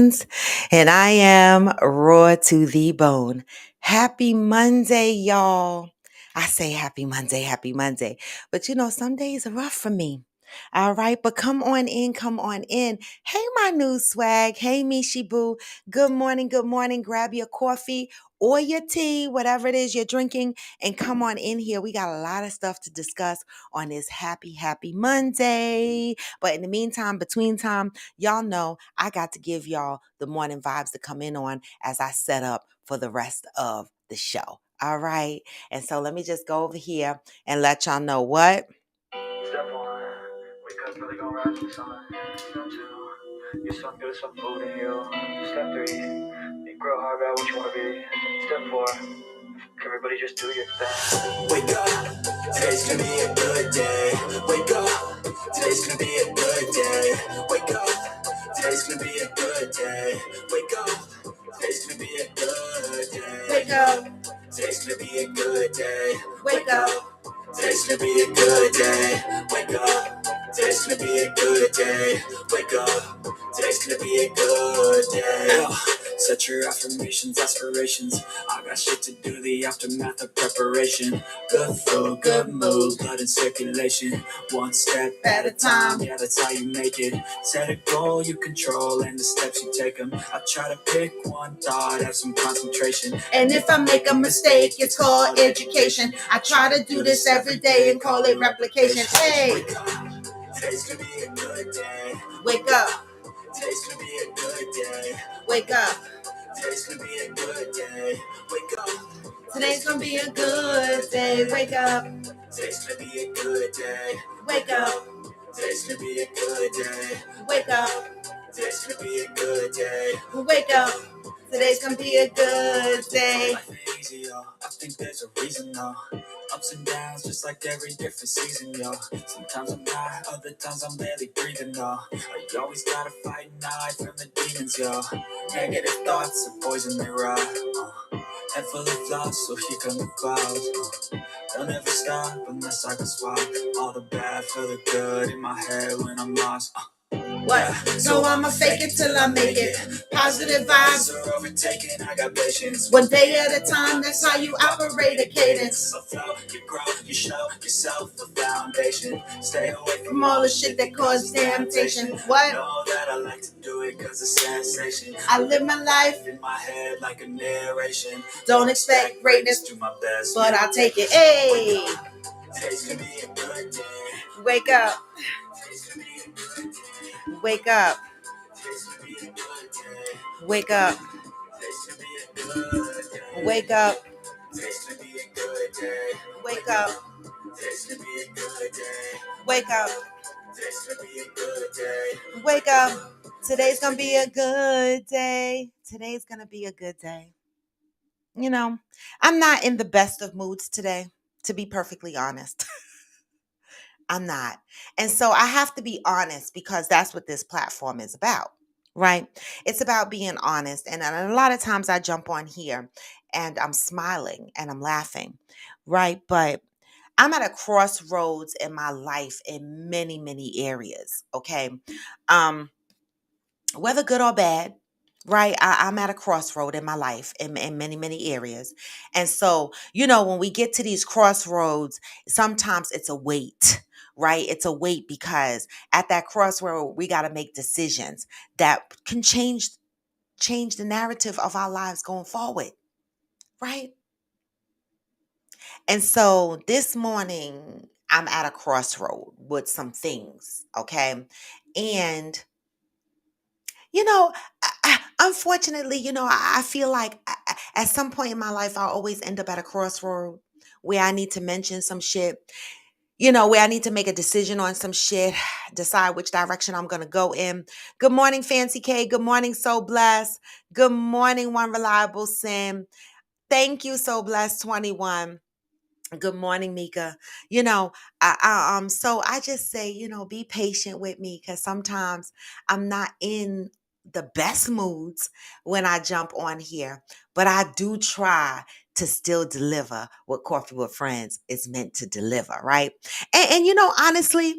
friends, and I am raw to the bone. Happy Monday, y'all. I say happy Monday. But some days are rough for me. All right, but come on in, come on in. Hey, my new swag. Hey, Mishi Boo. Good morning, good morning. Grab your coffee or your tea, whatever it is you're drinking, and come on in here. We got a lot of stuff to discuss on this happy Monday. But in the meantime, between time, y'all know I got to give y'all the morning vibes to come in on as I set up for the rest of the show. All right. And so let me just go over here and let y'all know what. Step one, wake up early, gonna rise with the sun. Step two, get some good, some food in you. Step three, think real hard about what you wanna be. Step four, everybody just do your thing. Wake up, today's gonna be a good day. Wake up, today's gonna be a good day. Wake up, today's gonna be a good day. Wake up, today's gonna be a good day. Wake up, today's gonna be a good day. Wake up. Today's gonna be a good day. Wake up. Today's gonna be a good day. Wake up. Today's gonna be a good day. Set your affirmations, aspirations. I got shit to do, the aftermath of preparation. Good food, good mood, blood in circulation. One step at a time, yeah, that's how you make it. Set a goal you control and the steps you take them. I try to pick one thought, have some concentration. And if I make a mistake, it's called education. I try to do this every day and call it replication. Hey! Wake up. Today's gonna be a good day. Wake up. Today's gonna be a good day. Wake up. Today's gonna be a good day. Wake up. Today's gonna be a good day. Wake up. Today's gonna be a good day. Wake up. Today's gonna be a good day. Wake up. Today's gonna be a good day. Wake up. Today's gonna be a good day. Life ain't easy, yo. I think there's a reason, though. Ups and downs, just like every different season, yo. Sometimes I'm high, other times I'm barely breathing, though. You always gotta fight and hide from the demons, yo. Negative thoughts are poison, they rot. Head full of flaws, so here come the clouds. They'll never stop unless I can swap all the bad for the good in my head when I'm lost. What? So I'ma fake it till I make it. Positive vibes are overtaken, I got patience. One day at a time, that's how you operate a cadence. So flow, you grow, you show yourself a foundation. Stay away from all the shit that causes temptation. What? Know that I like to do it cause it's sensation. I live my life in my head like a narration. Don't expect greatness, do my best, but I'll take it. Hey! Today's gonna be a good day. Wake up. Wake up. Wake up. Wake up. Wake up. Wake up. Wake up. Today's gonna be a good day. Today's gonna be a good day. I'm not in the best of moods today, to be perfectly honest. I'm not. And so I have to be honest because that's what this platform is about, right? It's about being honest. And a lot of times I jump on here and I'm smiling and I'm laughing, right? But I'm at a crossroads in my life in many areas, okay? Um, Whether good or bad, right? I'm at a crossroad in my life in many areas. And so, when we get to these crossroads, sometimes it's a weight, right? It's a weight because at that crossroad, we got to make decisions that can change the narrative of our lives going forward, right? And so this morning, I'm at a crossroad with some things, okay? And You know, unfortunately, I feel like at some point in my life, I'll always end up at a crossroad where I need to mention some shit, where I need to make a decision on some shit, decide which direction I'm going to go in. Good morning, Fancy K. Good morning, So Blessed. Good morning, One Reliable Sim. Thank you, So Blessed 21. Good morning, Mika. So I just say, be patient with me because sometimes I'm not in the best moods when I jump on here, but I do try to still deliver what Coffee with Friends is meant to deliver, right? And honestly,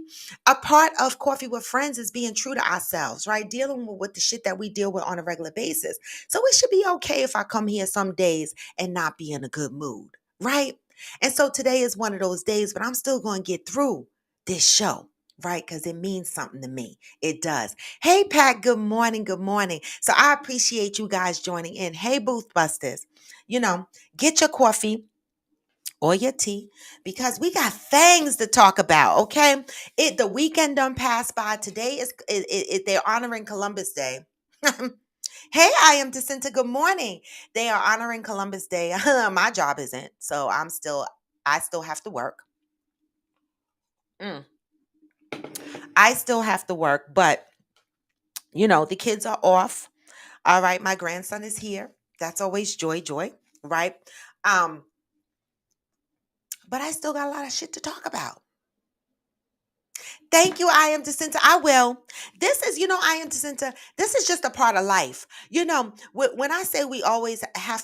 a part of Coffee with Friends is being true to ourselves, right? Dealing with the shit that we deal with on a regular basis. So it should be okay if I come here some days and not be in a good mood, right? And so today is one of those days, but I'm still going to get through this show, right? Because it means something to me. It does. Hey, Pat, good morning. Good morning. So I appreciate you guys joining in. Hey, Booth Busters. Get your coffee or your tea because we got things to talk about, okay? The weekend done passed by. Today they're honoring Columbus Day. Hey, I am Jacinta. Good morning. They are honoring Columbus Day. My job isn't, so I still have to work. Mm. I still have to work, but the kids are off. All right, my grandson is here. That's always joy, joy, right? Um, but I still got a lot of shit to talk about. Thank you, I am Jacinta. I will. This is, I am Jacinta. This is just a part of life. When I say we always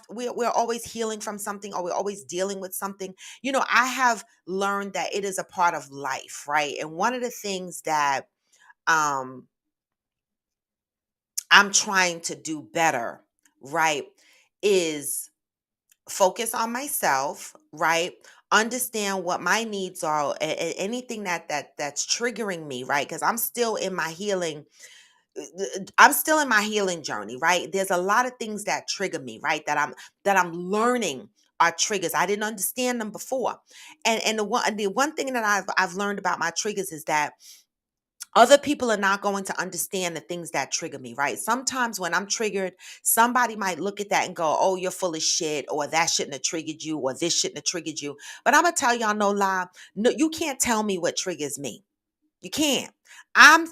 we're always healing from something or we're always dealing with something, I have learned that it is a part of life, right? And one of the things that um, I'm trying to do better, right, is focus on myself, right? Understand what my needs are, anything that's triggering me, right? Because I'm still in my healing journey, right? There's a lot of things that trigger me, right? That I'm learning are triggers. I didn't understand them before. And the one thing that I've learned about my triggers is that other people are not going to understand the things that trigger me, right? Sometimes when I'm triggered, somebody might look at that and go, oh, you're full of shit, or that shouldn't have triggered you, or this shouldn't have triggered you. But I'm going to tell y'all no lie. No, you can't tell me what triggers me. You can't. I'm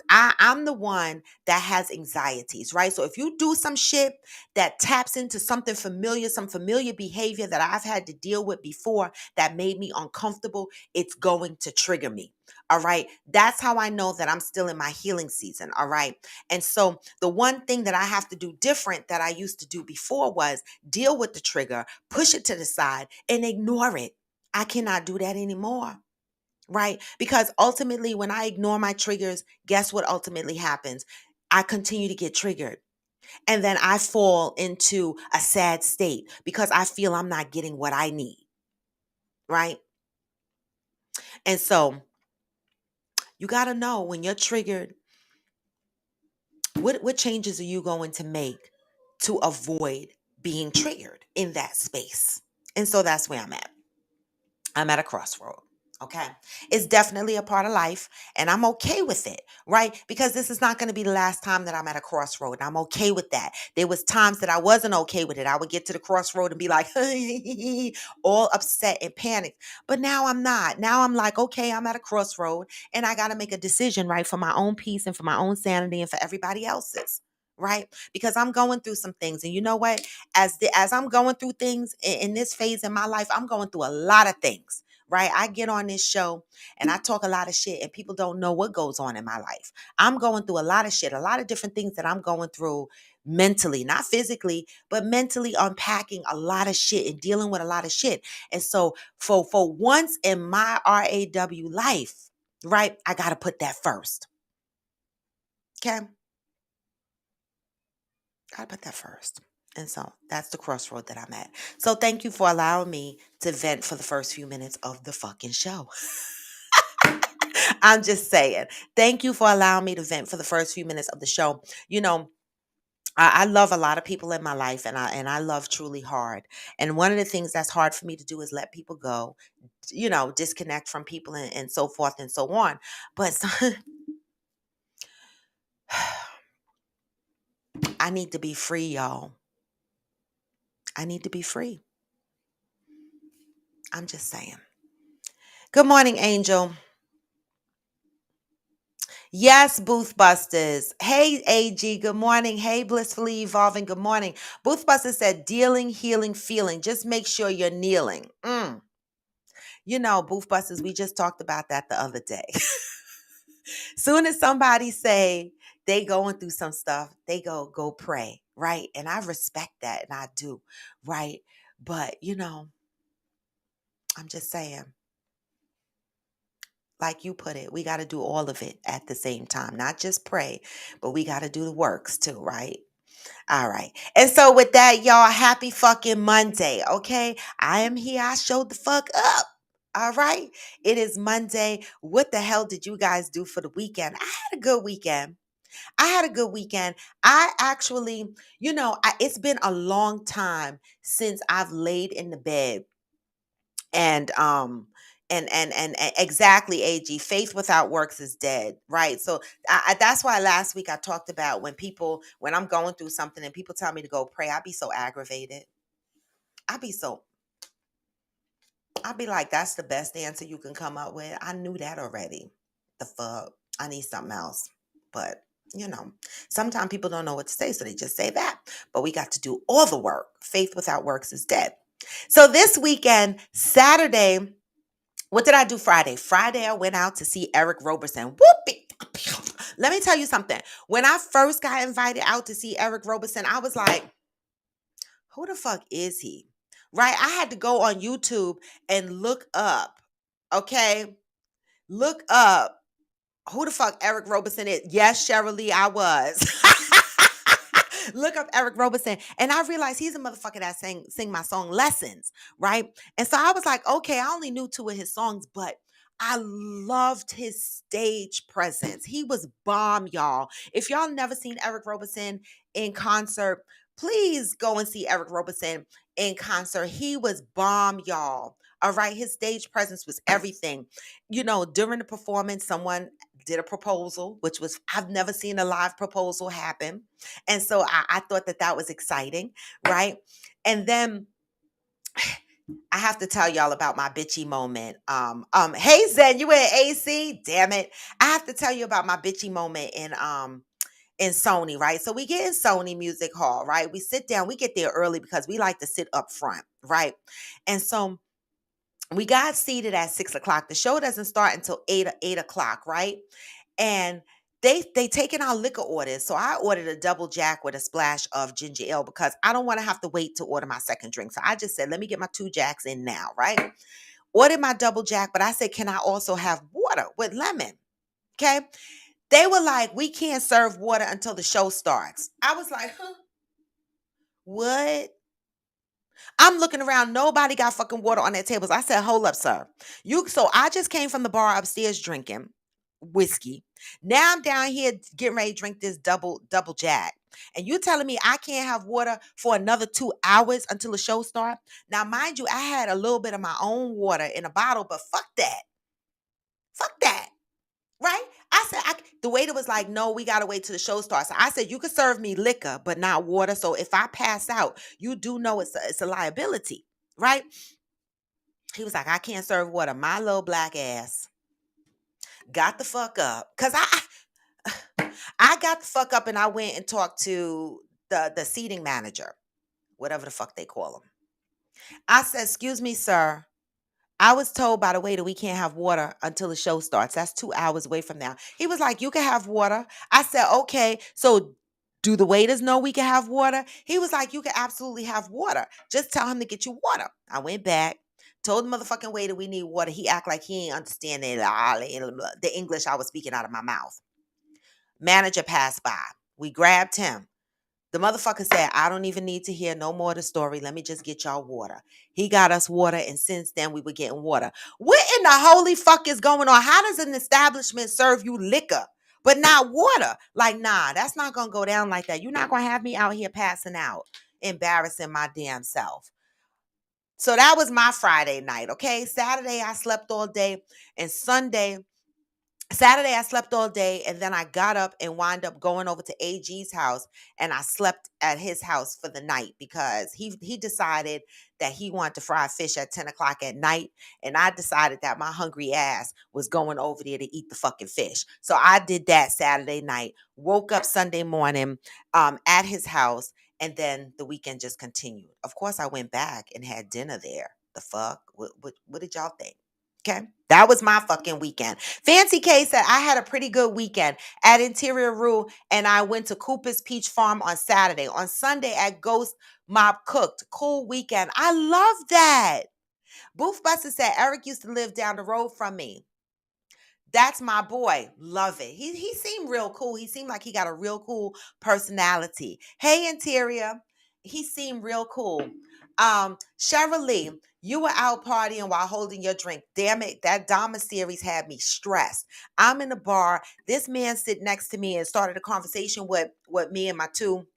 the one that has anxieties, right? So if you do some shit that taps into something familiar, some familiar behavior that I've had to deal with before that made me uncomfortable, it's going to trigger me. All right. That's how I know that I'm still in my healing season. All right. And so the one thing that I have to do different that I used to do before was deal with the trigger, push it to the side, and ignore it. I cannot do that anymore, right? Because ultimately, when I ignore my triggers, guess what ultimately happens? I continue to get triggered. And then I fall into a sad state because I feel I'm not getting what I need, right? And so you got to know when you're triggered, what changes are you going to make to avoid being triggered in that space? And so that's where I'm at. I'm at a crossroad. Okay. It's definitely a part of life and I'm okay with it, right? Because this is not going to be the last time that I'm at a crossroad. I'm okay with that. There was times that I wasn't okay with it. I would get to the crossroad and be like, all upset and panicked. But now I'm not. Now I'm like, okay, I'm at a crossroad and I got to make a decision, right? For my own peace and for my own sanity and for everybody else's. Right? Because I'm going through some things. And you know what? As I'm going through things in this phase in my life, I'm going through a lot of things, right? I get on this show and I talk a lot of shit and people don't know what goes on in my life. I'm going through a lot of shit, a lot of different things that I'm going through mentally, not physically, but mentally unpacking a lot of shit and dealing with a lot of shit. And so for once in my RAW life, right, I got to put that first. Okay? Got to put that first. And so that's the crossroad that I'm at. So thank you for allowing me to vent for the first few minutes of the fucking show. I'm just saying. Thank you for allowing me to vent for the first few minutes of the show. I love a lot of people in my life and I love truly hard. And one of the things that's hard for me to do is let people go, disconnect from people and so forth and so on. But I need to be free, y'all. I need to be free. I'm just saying. Good morning, Angel. Yes, Booth Busters. Hey, AG, good morning. Hey, Blissfully Evolving, good morning. Booth Busters said, dealing, healing, feeling. Just make sure you're kneeling. Booth Busters, we just talked about that the other day. Soon as somebody say they going through some stuff, they go pray, right? And I respect that, and I do, right? But, I'm just saying. Like you put it, we got to do all of it at the same time. Not just pray, but we got to do the works too, right? All right. And so with that, y'all, happy fucking Monday, okay? I am here. I showed the fuck up. All right. It is Monday. What the hell did you guys do for the weekend? I had a good weekend. I had a good weekend. I actually, it's been a long time since I've laid in the bed and exactly, AG, faith without works is dead, right? So that's why last week I talked about when I'm going through something and people tell me to go pray, I be so aggravated. I be so I'd be like, that's the best answer you can come up with. I knew that already. The fuck? I need something else. But, you know, sometimes people don't know what to say, so they just say that. But we got to do all the work. Faith without works is dead. So this weekend, Saturday, what did I do Friday? Friday, I went out to see Eric Roberson. Whoopee! Let me tell you something. When I first got invited out to see Eric Roberson, I was like, who the fuck is he? Right? I had to go on YouTube and look up, okay? Look up who the fuck Eric Roberson is. Yes, Cheryl Lee, I was. Look up Eric Roberson. And I realized he's a motherfucker that sing my song Lessons, right? And so I was like, okay, I only knew two of his songs, but I loved his stage presence. He was bomb, y'all. If y'all never seen Eric Roberson in concert, please go and see Eric Roberson in concert. He was bomb, y'all. All right. His stage presence was everything. During the performance, someone did a proposal, which was, I've never seen a live proposal happen. And so I thought that was exciting, right? And then I have to tell y'all about my bitchy moment. Hey Zen, you in AC? Damn it. I have to tell you about my bitchy moment in Sony, right? So we get in Sony Music Hall, right? We sit down, we get there early because we like to sit up front, right? And so we got seated at 6 o'clock. The show doesn't start until 8 o'clock, right? And they taking our liquor orders. So I ordered a double jack with a splash of ginger ale because I don't want to have to wait to order my second drink. So I just said, let me get my two jacks in now, right? Ordered my double jack, but I said, can I also have water with lemon? Okay. They were like, we can't serve water until the show starts. I was like, huh? What? I'm looking around. Nobody got fucking water on their tables. I said, hold up, sir. So I just came from the bar upstairs drinking whiskey. Now I'm down here getting ready to drink this double jack. And you telling me I can't have water for another 2 hours until the show starts? Now, mind you, I had a little bit of my own water in a bottle, but fuck that. Fuck that. Right? I said, the waiter was like, no, we got to wait till the show starts. I said, you could serve me liquor, but not water. So if I pass out, you do know it's a liability. Right? He was like, I can't serve water. My little black ass got the fuck up. Because I got the fuck up and I went and talked to the seating manager, whatever the fuck they call him. I said, excuse me, sir. I was told by the waiter we can't have water until the show starts. That's 2 hours away from now. He was like, you can have water. I said, okay. So do the waiters know we can have water? He was like, you can absolutely have water. Just tell him to get you water. I went back, told the motherfucking waiter we need water. He act like he ain't understanding the English I was speaking out of my mouth. Manager passed by. We grabbed him. The motherfucker said, I don't even need to hear no more of the story. Let me just get y'all water. He got us water, and since then we were getting water. What in the holy fuck is going on? How does an establishment serve you liquor, but not water? Like, nah, that's not going to go down like that. You're not going to have me out here passing out, embarrassing my damn self. So that was my Friday night, okay? Saturday, I slept all day, and Saturday, I slept all day, and then I got up and wound up going over to AG's house, and I slept at his house for the night because he decided that he wanted to fry fish at 10 o'clock at night, and I decided that my hungry ass was going over there to eat the fucking fish. So I did that Saturday night, woke up Sunday morning at his house, and then the weekend just continued. Of course, I went back and had dinner there. The fuck? What did y'all think? Okay. That was my fucking weekend. Fancy K said I had a pretty good weekend at Interior Rule, and I went to Cooper's Peach Farm on Saturday. On Sunday at Ghost Mob Cooked. Cool weekend. I love that. Booth Buster said, Eric used to live down the road from me. That's my boy. Love it. He seemed real cool. He seemed like he got a real cool personality. Hey, Interior. He seemed real cool. Cheryl Lee, you were out partying while holding your drink. Damn it, that Dama series had me stressed. I'm in the bar. This man sit next to me and started a conversation with me and my two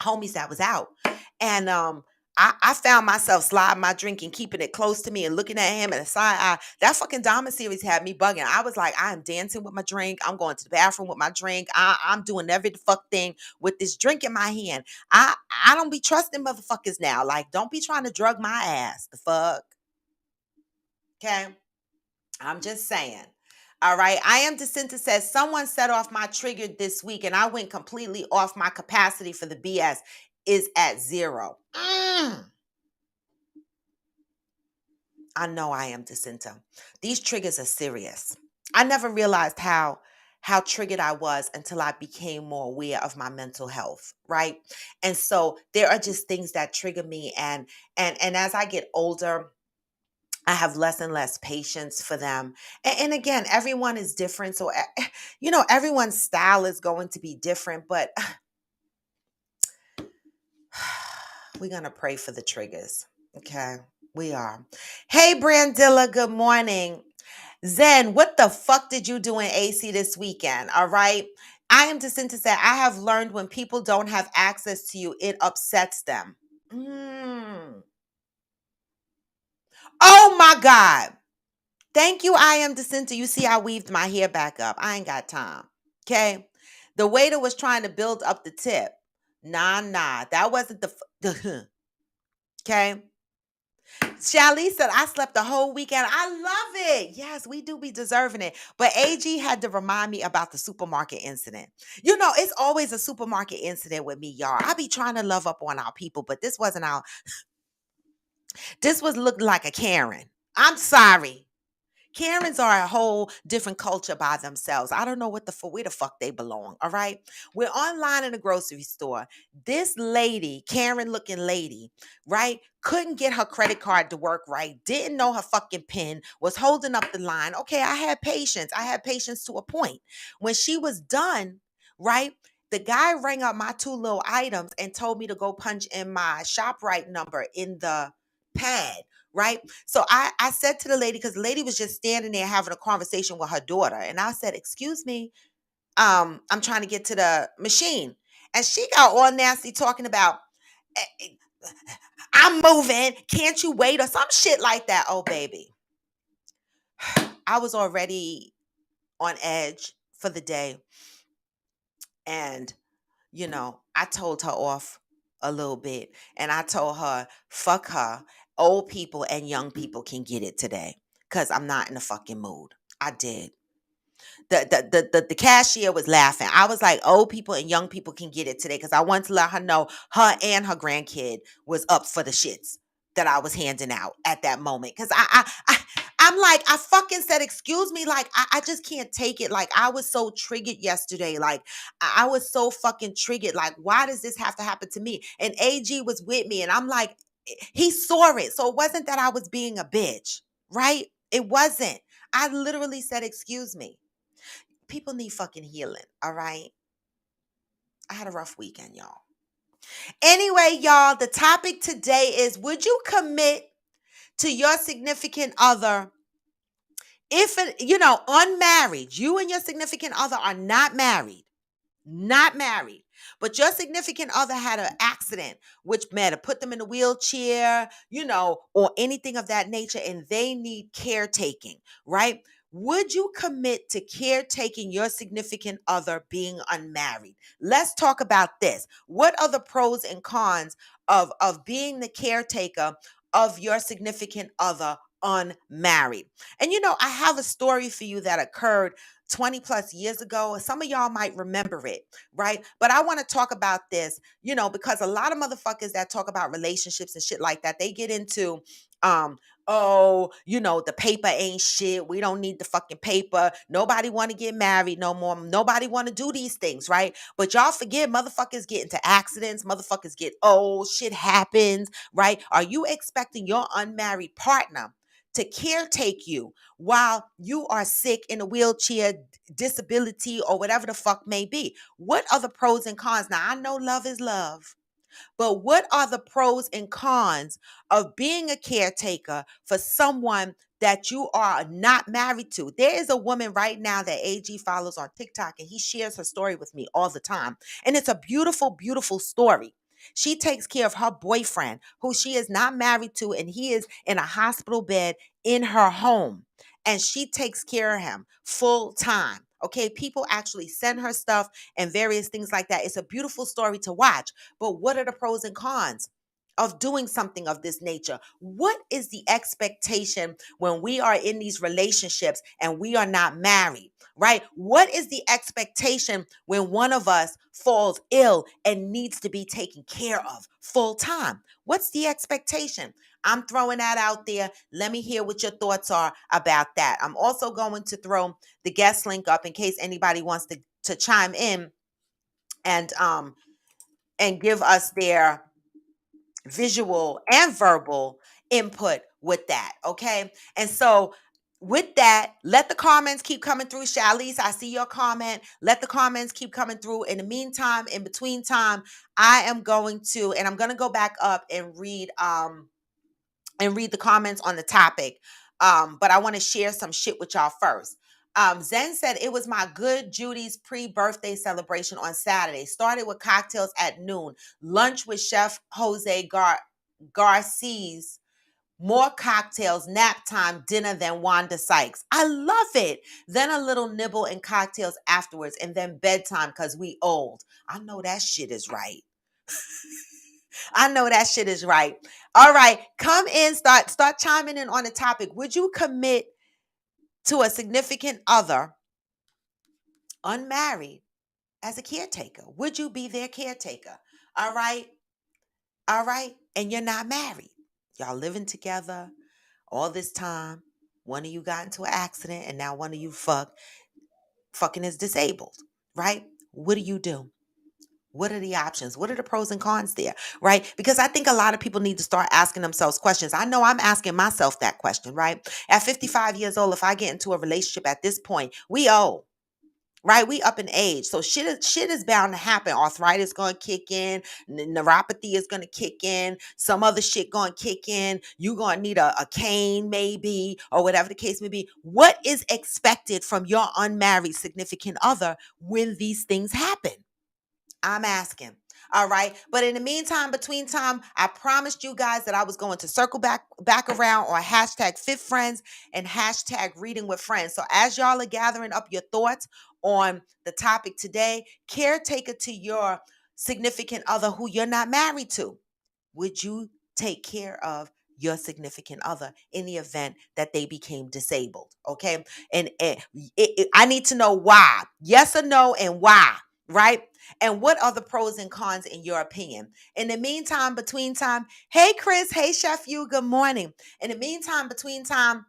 homies that was out. And I found myself sliding my drink and keeping it close to me and looking at him and a side eye. That fucking Dama series had me bugging. I was like, I am dancing with my drink. I'm going to the bathroom with my drink. I'm doing every fuck thing with this drink in my hand. I don't be trusting motherfuckers now. Like, don't be trying to drug my ass. The fuck? Okay? I'm just saying. All right. I am Jacinta says someone set off my trigger this week and I went completely off my capacity for the BS is at zero. I know I am Jacinta. These triggers are serious. I never realized how triggered I was until I became more aware of my mental health, right? And so there are just things that trigger me and as I get older, I have less and less patience for them. And again, everyone is different. So, everyone's style is going to be different, but we're going to pray for the triggers. Okay. We are. Hey, Brandilla. Good morning. Zen, what the fuck did you do in AC this weekend? All right. I am Jacinta said, I have learned when people don't have access to you, it upsets them. Oh my God. Thank you, I am Jacinta. You see, I weaved my hair back up. I ain't got time. Okay. The waiter was trying to build up the tip. Nah. That wasn't the okay. Shali said, I slept the whole weekend. I love it. Yes, we do be deserving it. But AG had to remind me about the supermarket incident. It's always a supermarket incident with me, y'all. I be trying to love up on our people, but this wasn't this was looking like a Karen. I'm sorry. Karens are a whole different culture by themselves. I don't know where the fuck they belong. All right. We're online in a grocery store. This lady, Karen looking lady, right, couldn't get her credit card to work right, didn't know her fucking PIN, was holding up the line. Okay, I had patience. I had patience to a point. When she was done, right, the guy rang up my two little items and told me to go punch in my ShopRite number in the pad, right? So I said to the lady, because the lady was just standing there having a conversation with her daughter. And I said, excuse me, I'm trying to get to the machine. And she got all nasty talking about, "Eh, I'm moving. Can't you wait?" Or some shit like that. Oh, baby. I was already on edge for the day. And, I told her off a little bit. And I told her, fuck her. Old people and young people can get it today. Because I'm not in a fucking mood. I did. The cashier was laughing. I was like, old people and young people can get it today because I wanted to let her know her and her grandkid was up for the shits that I was handing out at that moment. Because I'm like, I fucking said, excuse me, like I just can't take it. Like I was so triggered yesterday. Like I was so fucking triggered. Like, why does this have to happen to me? And AG was with me, and I'm like, he saw it. So it wasn't that I was being a bitch, right? It wasn't. I literally said, excuse me. People need fucking healing, all right? I had a rough weekend, y'all. Anyway, y'all, the topic today is, would you commit to your significant other if unmarried? You and your significant other are not married. Not married. But your significant other had an accident, which matter put them in a wheelchair, or anything of that nature, and they need caretaking, right? Would you commit to caretaking your significant other being unmarried? Let's talk about this. What are the pros and cons of being the caretaker of your significant other unmarried? And I have a story for you that occurred 20 plus years ago. Some of y'all might remember it, right? But I want to talk about this, because a lot of motherfuckers that talk about relationships and shit like that, they get into oh, the paper ain't shit. We don't need the fucking paper. Nobody want to get married no more. Nobody want to do these things, right? But y'all forget motherfuckers get into accidents. Motherfuckers get old. Shit happens, right? Are you expecting your unmarried partner to caretake you while you are sick in a wheelchair, disability, or whatever the fuck may be? What are the pros and cons? Now, I know love is love. But what are the pros and cons of being a caretaker for someone that you are not married to? There is a woman right now that AG follows on TikTok, and he shares her story with me all the time. And it's a beautiful, beautiful story. She takes care of her boyfriend, who she is not married to, and he is in a hospital bed in her home. And she takes care of him full time. Okay, people actually send her stuff and various things like that. It's a beautiful story to watch. But what are the pros and cons of doing something of this nature? What is the expectation when we are in these relationships and we are not married, right? What is the expectation when one of us falls ill and needs to be taken care of full time? What's the expectation? I'm throwing that out there. Let me hear what your thoughts are about that. I'm also going to throw the guest link up in case anybody wants to chime in and give us their visual and verbal input with that. Okay. And so with that, let the comments keep coming through. Shalice, I see your comment. Let the comments keep coming through. In the meantime, in between time, I'm going to go back up and read the comments on the topic. But I want to share some shit with y'all first. Zen said it was my good Judy's pre-birthday celebration on Saturday. Started with cocktails at noon, lunch with Chef Jose Garces, more cocktails, nap time, dinner than Wanda Sykes. I love it. Then a little nibble and cocktails afterwards, and then bedtime because we old. I know that shit is right. I know that shit is right. All right, come in, start chiming in on the topic. Would you commit to a significant other, unmarried, as a caretaker? Would you be their caretaker? All right, all right, and you're not married. Y'all living together all this time. One of you got into an accident, and now one of you fucking is disabled. Right? What do you do? What are the options? What are the pros and cons there? Right? Because I think a lot of people need to start asking themselves questions. I know I'm asking myself that question, right? At 55 years old, if I get into a relationship at this point, we old. Right, we up in age, so shit is bound to happen. Arthritis going to kick in, neuropathy is going to kick in, some other shit going to kick in. You going to need a cane maybe, or whatever the case may be. What is expected from your unmarried significant other when these things happen? I'm asking. All right. But in the meantime, between time, I promised you guys that I was going to circle back around on hashtag Fit Friends and hashtag Reading with Friends. So as y'all are gathering up your thoughts on the topic today, caretaker to your significant other who you're not married to, would you take care of your significant other in the event that they became disabled? Okay. And I need to know why. Yes or no, and why, right? And what are the pros and cons in your opinion? In the meantime, between time, hey Chris, hey Chef You, good morning. In the meantime, between time,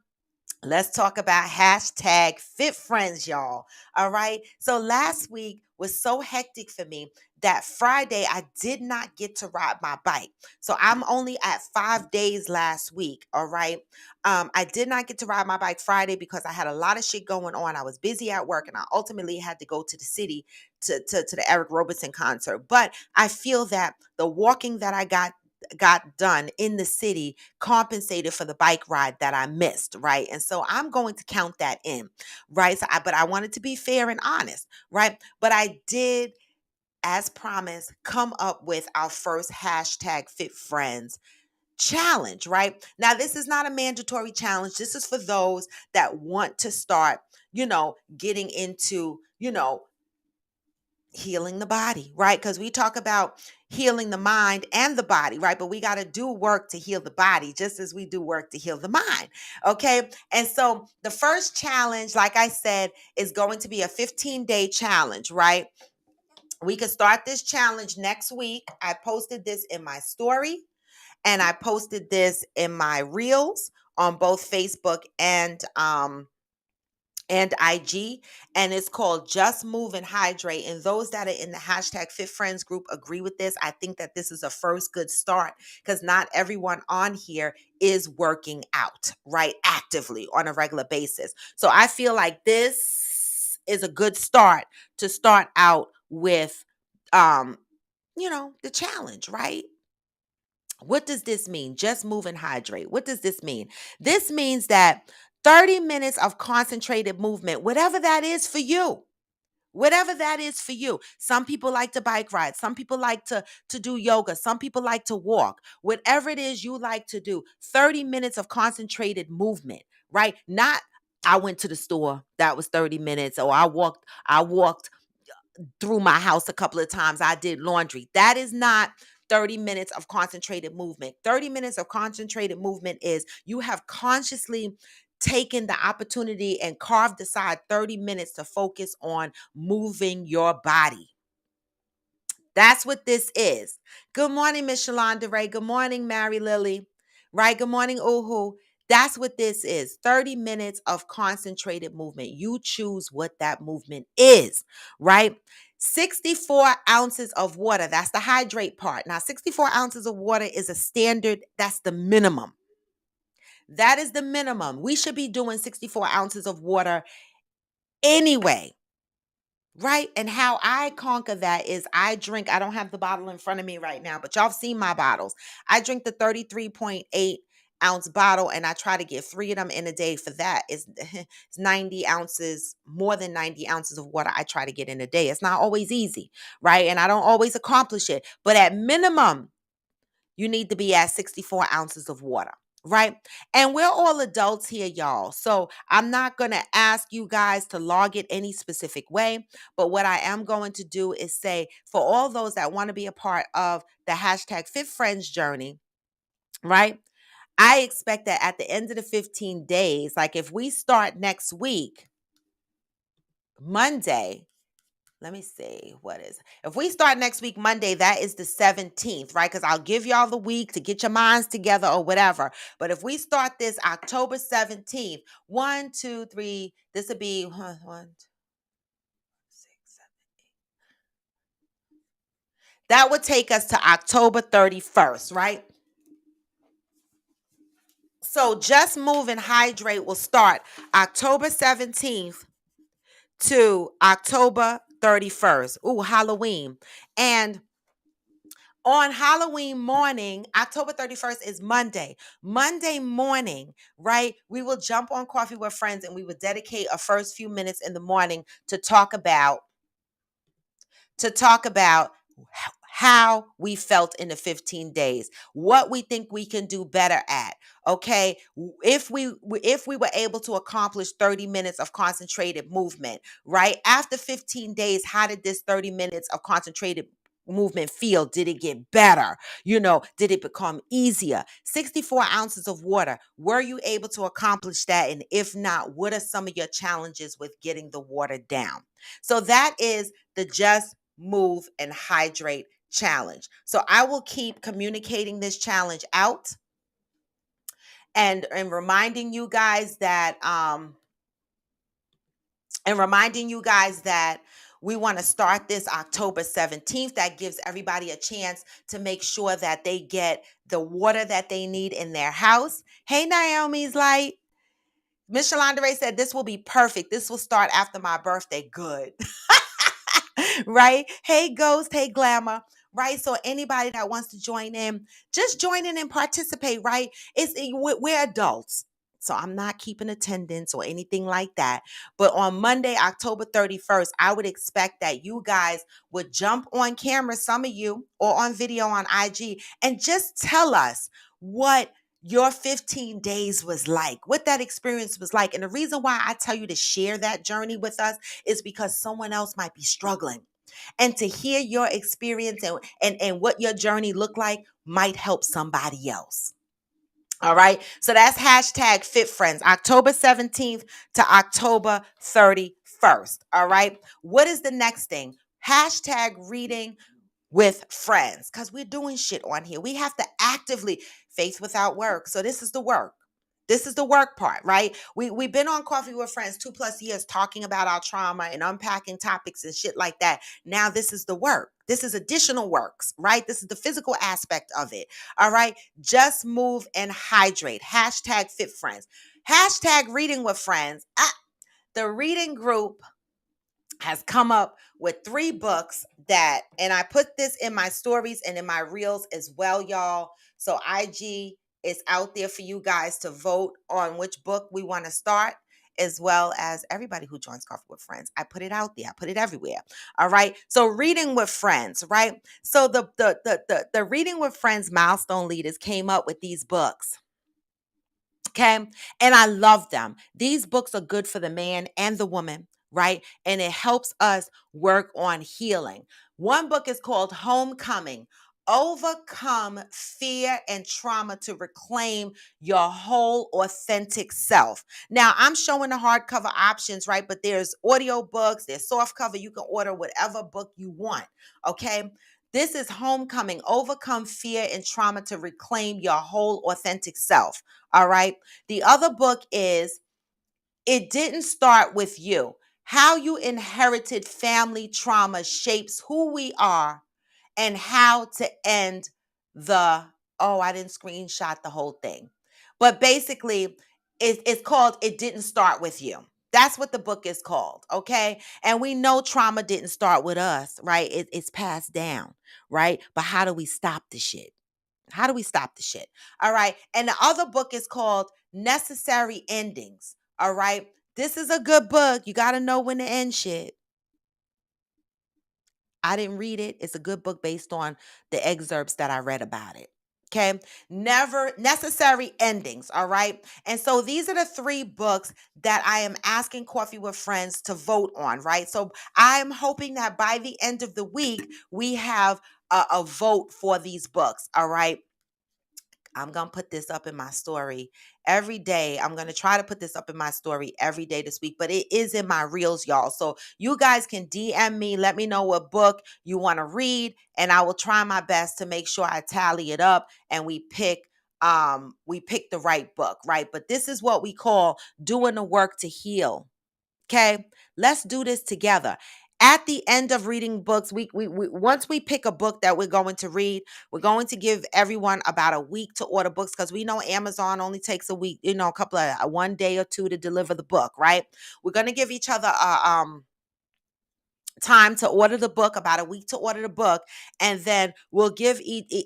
let's talk about hashtag Fit Friends, y'all. All right. So last week was so hectic for me that Friday I did not get to ride my bike. So I'm only at 5 days last week. All right. I did not get to ride my bike Friday because I had a lot of shit going on. I was busy at work and I ultimately had to go to the city to the Eric Roberson concert. But I feel that the walking that I got done in the city compensated for the bike ride that I missed, right? And so I'm going to count that in, right? But I wanted to be fair and honest, right? But I did, as promised, come up with our first hashtag Fit Friends challenge, right? Now, this is not a mandatory challenge. This is for those that want to start, getting into, healing the body, right? Because we talk about healing the mind and the body, right? But we got to do work to heal the body, just as we do work to heal the mind. Okay. And so the first challenge, like I said, is going to be a 15-day challenge, right? We could start this challenge next week. I posted this in my story. and I posted this in my reels on both Facebook and IG, and it's called Just Move and Hydrate. And those that are in the hashtag Fit Friends group agree with this. I think that this is a first good start because not everyone on here is working out, right? Actively on a regular basis. So I feel like this is a good start to start out with, um, the challenge, right? What does this mean? Just move and hydrate. What does this mean? This means that 30 minutes of concentrated movement, whatever that is for you. Whatever that is for you. Some people like to bike ride. Some people like to do yoga. Some people like to walk. Whatever it is you like to do, 30 minutes of concentrated movement, right? Not I went to the store, that was 30 minutes, or I walked through my house a couple of times. I did laundry. That is not 30 minutes of concentrated movement. 30 minutes of concentrated movement is you have consciously taken the opportunity and carved aside 30 minutes to focus on moving your body. That's what this is. Good morning, Miss Shalonda Ray. Good morning, Mary Lily. Right? Good morning, Uhu. That's what this is. 30 minutes of concentrated movement. You choose what that movement is, right? 64 ounces of water. That's the hydrate part. Now, 64 ounces of water is a standard. That's the minimum. That is the minimum. We should be doing 64 ounces of water anyway. Right. And how I conquer that is I don't have the bottle in front of me right now, but y'all have seen my bottles. I drink the 33.8-ounce bottle and I try to get 3 of them in a day. For that, it's 90 ounces, more than 90 ounces of water I try to get in a day. It's not always easy, right? And I don't always accomplish it. But at minimum, you need to be at 64 ounces of water, right? And we're all adults here, y'all. So I'm not going to ask you guys to log it any specific way. But what I am going to do is say, for all those that want to be a part of the hashtag Fit Friends journey, right? I expect that at the end of the 15 days, like if we start next week, Monday, let me see if we start next week Monday, that is the 17th, right? Because I'll give y'all the week to get your minds together or whatever. But if we start this October 17th, 1, 2, 3, this would be 1, 2, 6, 7. That would take us to October 31st, right? So Just Move and Hydrate will start October 17th to October 31st. Ooh, Halloween. And on Halloween morning, October 31st is Monday. Monday morning, right? We will jump on Coffee with Friends and we will dedicate a first few minutes in the morning to talk about how we felt in the 15 days, what we think we can do better at. Okay, if we were able to accomplish 30 minutes of concentrated movement, right? After 15 days, how did this 30 minutes of concentrated movement feel? Did it get better? Did it become easier? 64 ounces of water. Were you able to accomplish that? And if not, what are some of your challenges with getting the water down? So that is the Just Move and Hydrate challenge. So I will keep communicating this challenge out and reminding you guys that we want to start this October 17th. That gives everybody a chance to make sure that they get the water that they need in their house. Hey, Naomi's Light. Miss Shalonda Ray said this will be perfect. This will start after my birthday. Good. Right? Hey, Ghost. Hey, Glamour. Right? So anybody that wants to join in, just join in and participate, right? We're adults. So I'm not keeping attendance or anything like that. But on Monday, October 31st, I would expect that you guys would jump on camera, some of you, or on video on IG, and just tell us what your 15 days was like, what that experience was like. And the reason why I tell you to share that journey with us is because someone else might be struggling. And to hear your experience and what your journey looked like might help somebody else. All right. So that's hashtag Fit Friends, October 17th to October 31st. All right. What is the next thing? Hashtag reading with friends, because we're doing shit on here. We have to actively, faith without work. So this is the work. This is the work part, right? We've been on Coffee with Friends 2+ years talking about our trauma and unpacking topics and shit like that. Now this is the work. This is additional works, right? This is the physical aspect of it. All right. Just move and hydrate. Hashtag fit friends. Hashtag reading with friends. The reading group has come up with 3 books that, and I put this in my stories and in my reels as well, y'all. So IG is out there for you guys to vote on which book we want to start, as well as everybody who joins Coffee with Friends. I put it out there. I put it everywhere. All right. So reading with friends, right? So the reading with friends milestone leaders came up with these books. Okay. And I love them. These books are good for the man and the woman, right? And it helps us work on healing. One book is called Homecoming. Overcome fear and trauma to reclaim your whole authentic self. Now, I'm showing the hardcover options, right? But there's audio books, there's soft cover. You can order whatever book you want. Okay. This is Homecoming. Overcome fear and trauma to reclaim your whole authentic self. All right. The other book is It Didn't Start With You. How You Inherited Family Trauma Shapes Who We Are and How to End the, oh, I didn't screenshot the whole thing. But basically, it's called It Didn't Start With You. That's what the book is called. Okay. And we know trauma didn't start with us, right? It's passed down, right? But how do we stop the shit? How do we stop the shit? All right. And the other book is called Necessary Endings. All right. This is a good book. You got to know when to end shit. I didn't read it. It's a good book based on the excerpts that I read about it. Okay. Never necessary endings. All right. And so these are the 3 books that I am asking Coffee with Friends to vote on. Right. So I'm hoping that by the end of the week, we have a vote for these books. All right. I'm going to put this up in my story every day. I'm going to try to put this up in my story every day this week, but it is in my reels, y'all. So you guys can DM me, let me know what book you want to read, and I will try my best to make sure I tally it up and we pick the right book, right? But this is what we call doing the work to heal. Okay, let's do this together. At the end of reading books, we once we pick a book that we're going to read, we're going to give everyone about a week to order books because we know Amazon only takes a week, a couple of 1 day or 2 to deliver the book, right? We're going to give each other time to order the book, about a week to order the book, and then we'll give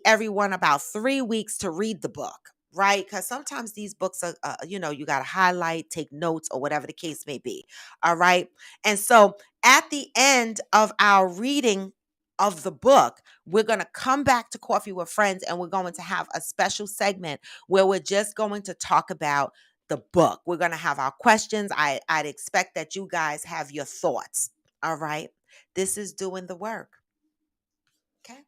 everyone about 3 weeks to read the book, right? Because sometimes these books are, you got to highlight, take notes, or whatever the case may be. All right. And so at the end of our reading of the book, we're going to come back to Coffee with Friends and we're going to have a special segment where we're just going to talk about the book. We're going to have our questions. I'd expect that you guys have your thoughts. All right. This is doing the work. Okay.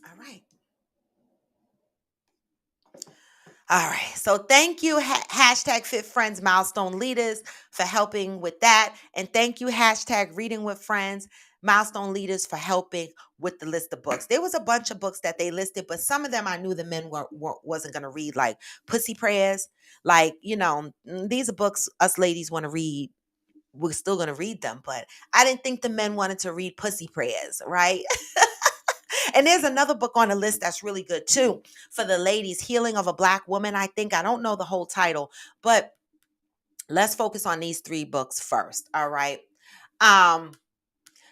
All right. All right. So thank you, hashtag Fit Friends Milestone Leaders, for helping with that. And thank you, hashtag Reading with Friends Milestone Leaders, for helping with the list of books. There was a bunch of books that they listed, but some of them I knew the men wasn't going to read, like Pussy Prayers. Like, these are books us ladies want to read. We're still going to read them, but I didn't think the men wanted to read Pussy Prayers, right? And there's another book on the list that's really good too for the ladies, Healing of a Black Woman. I don't know the whole title, but let's focus on these 3 books first. All right.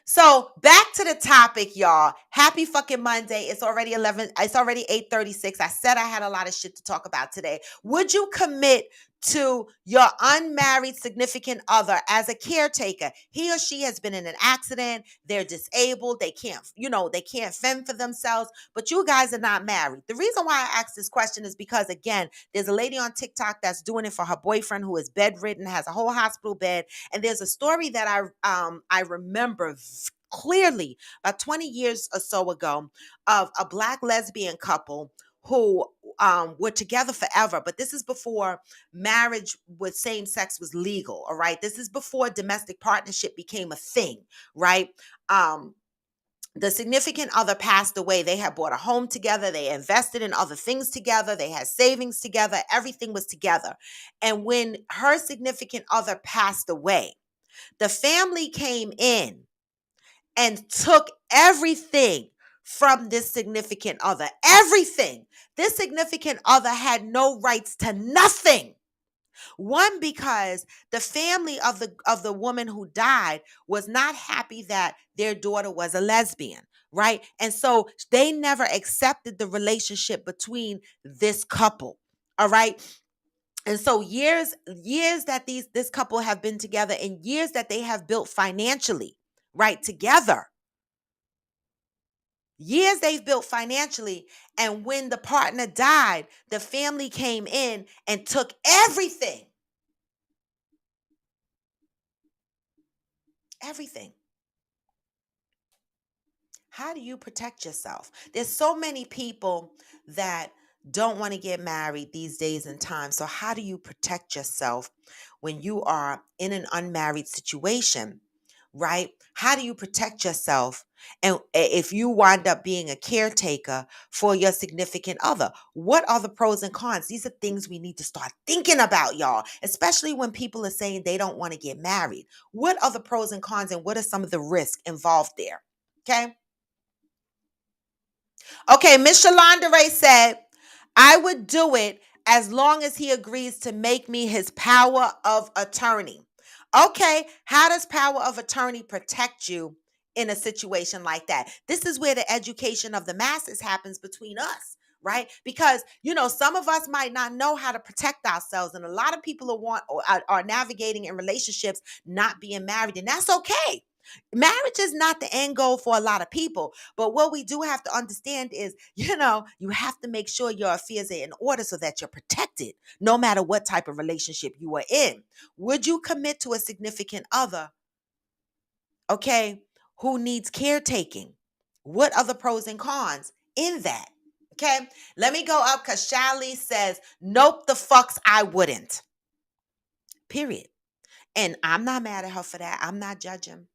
So back to the topic, y'all. Happy fucking Monday. It's already 8:36. I said I had a lot of shit to talk about today. Would you commit to your unmarried significant other as a caretaker? He or she has been in an accident. They're disabled. They can't fend for themselves, but you guys are not married. The reason why I asked this question is because, again, there's a lady on TikTok that's doing it for her boyfriend who is bedridden, has a whole hospital bed. And there's a story that I remember clearly about 20 years or so ago of a Black lesbian couple who were together forever, but this is before marriage with same sex was legal. All right, this is before domestic partnership became a thing, right? um the significant other passed away. They had bought a home together. They invested in other things together. They had savings together. Everything was together. And when her significant other passed away, the family came in and took everything from this significant other. Everything. This significant other had no rights to nothing. One, because the family of the woman who died was not happy that their daughter was a lesbian, right? And so they never accepted the relationship between this couple. All right. And so years that this couple have been together, and years that they have built financially, right, together. Years they've built financially, and when the partner died, the family came in and took everything. Everything. How do you protect yourself? There's so many people that don't want to get married these days and times. So how do you protect yourself when you are in an unmarried situation, right? How do you protect yourself? And if you wind up being a caretaker for your significant other, what are the pros and cons? These are things we need to start thinking about, y'all, especially when people are saying they don't want to get married. What are the pros and cons, and what are some of the risks involved there? Okay. Okay, Miss Shalonda Ray said, I would do it as long as he agrees to make me his power of attorney. Okay, how does power of attorney protect you in a situation like that? This is where the education of the masses happens between us, right? Because, some of us might not know how to protect ourselves, and a lot of people are navigating in relationships not being married, and that's okay. Marriage is not the end goal for a lot of people. But what we do have to understand is, you have to make sure your affairs are in order so that you're protected no matter what type of relationship you are in. Would you commit to a significant other, okay, who needs caretaking? What are the pros and cons in that? Okay, let me go up because Shally says, nope, the fucks I wouldn't. Period. And I'm not mad at her for that. I'm not judging.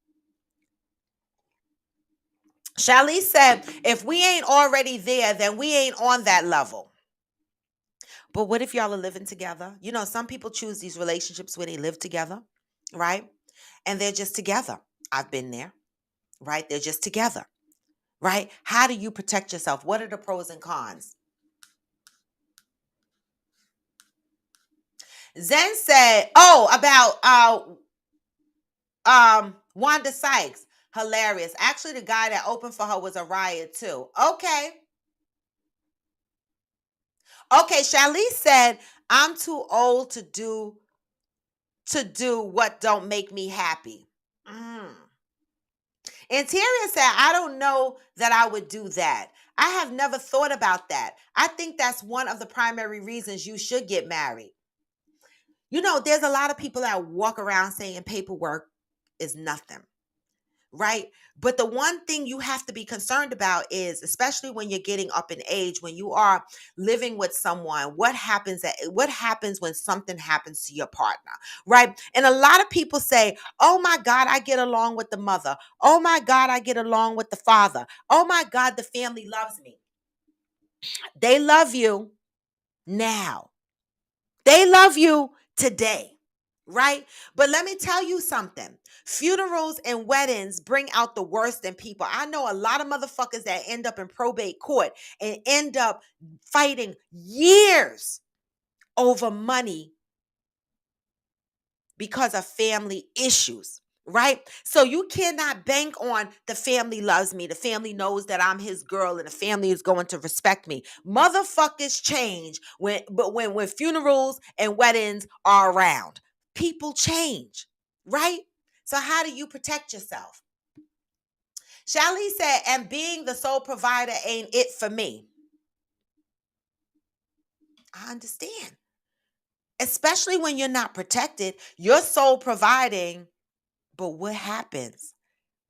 Shalice said, if we ain't already there, then we ain't on that level. But what if y'all are living together? Some people choose these relationships where they live together, right? And they're just together. I've been there, right? They're just together, right? How do you protect yourself? What are the pros and cons? Zen said, about Wanda Sykes. Hilarious. Actually, the guy that opened for her was a riot too. Okay. Okay, Shalice said, I'm too old to do what don't make me happy. Interior said, I don't know that I would do that. I have never thought about that. I think that's one of the primary reasons you should get married. There's a lot of people that walk around saying paperwork is nothing, right? But the one thing you have to be concerned about is, especially when you're getting up in age, when you are living with someone, what happens when something happens to your partner, right? And a lot of people say, oh my God, I get along with the mother. Oh my God, I get along with the father. Oh my God, the family loves me. They love you now. They love you today. Right? But let me tell you something. Funerals and weddings bring out the worst in people. I know a lot of motherfuckers that end up in probate court and end up fighting years over money because of family issues. Right? So you cannot bank on the family loves me. The family knows that I'm his girl and the family is going to respect me. Motherfuckers change when funerals and weddings are around. People change, right? So how do you protect yourself? Shally said, and being the sole provider ain't it for me. I understand. Especially when you're not protected, you're sole providing. But what happens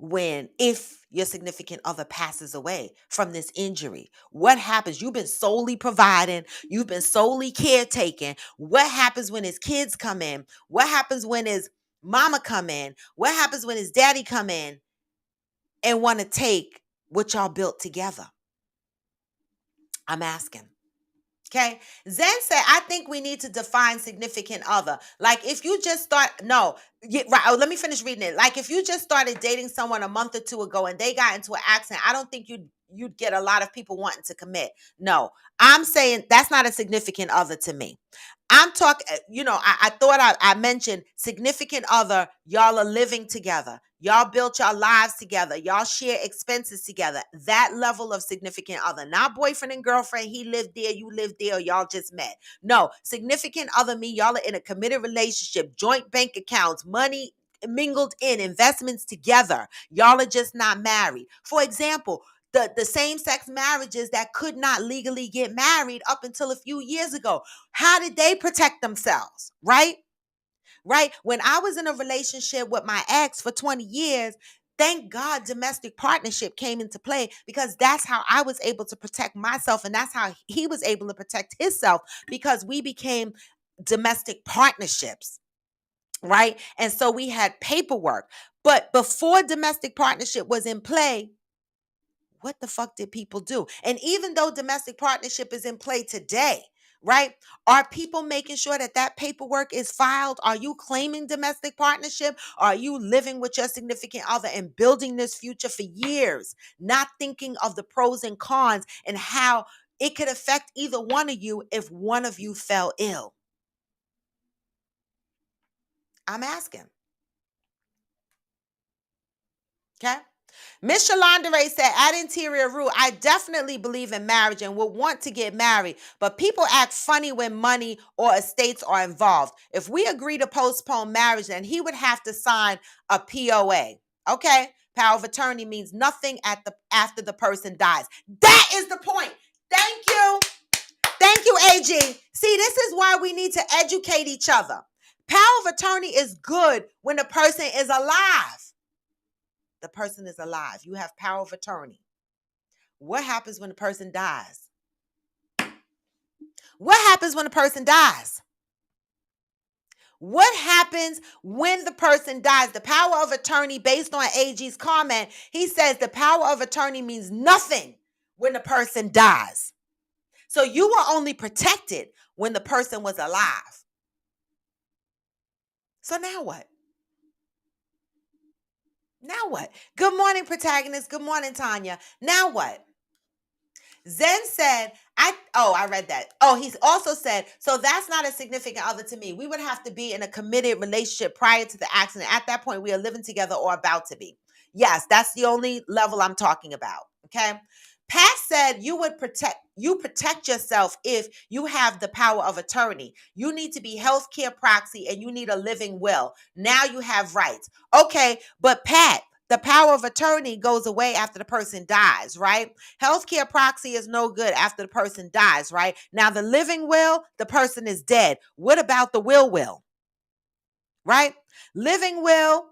if your significant other passes away from this injury? What happens? You've been solely providing, you've been solely caretaking. What happens when his kids come in? What happens when his mama come in? What happens when his daddy come in and want to take what y'all built together? I'm asking. Okay. Zen said, I think we need to define significant other. Like if you just start, no, right. Oh, let me finish reading it. Like if you just started dating someone a month or two ago and they got into an accident, I don't think you'd get a lot of people wanting to commit. No, I'm saying that's not a significant other to me. I'm talking, I thought I mentioned significant other. Y'all are living together. Y'all built your lives together. Y'all share expenses together. That level of significant other, not boyfriend and girlfriend. He lived there, you lived there, or y'all just met. No, significant other mean y'all are in a committed relationship, joint bank accounts, money mingled in, investments together. Y'all are just not married. For example, the same-sex marriages that could not legally get married up until a few years ago. How did they protect themselves? Right? Right? When I was in a relationship with my ex for 20 years, thank God domestic partnership came into play because that's how I was able to protect myself and that's how he was able to protect himself because we became domestic partnerships, right? And so we had paperwork. But before domestic partnership was in play, what the fuck did people do? And even though domestic partnership is in play today, right? Are people making sure that that paperwork is filed? Are you claiming domestic partnership? Are you living with your significant other and building this future for years, not thinking of the pros and cons and how it could affect either one of you if one of you fell ill? I'm asking. Okay. Miss Shalandere said, at Interior Rule, I definitely believe in marriage and would want to get married, but people act funny when money or estates are involved. If we agree to postpone marriage, then he would have to sign a POA. Okay? Power of attorney means nothing after the person dies. That is the point. Thank you. Thank you, AG. See, this is why we need to educate each other. Power of attorney is good when the person is alive. The person is alive. You have power of attorney. What happens when the person dies? What happens when the person dies? What happens when the person dies? The power of attorney, based on AG's comment, he says the power of attorney means nothing when the person dies. So you were only protected when the person was alive. So now what? Now what? Good morning, protagonist. Good morning, Tanya. Now what? Zen said, I read that. Oh, he's also said, so that's not a significant other to me. We would have to be in a committed relationship prior to the accident. At that point, we are living together or about to be. Yes, that's the only level I'm talking about. Okay. Pat said you protect yourself if you have the power of attorney. You need to be healthcare proxy and you need a living will. Now you have rights. Okay, but Pat, the power of attorney goes away after the person dies, right? Healthcare proxy is no good after the person dies, right? Now, the living will, the person is dead. What about the will? Right? Living will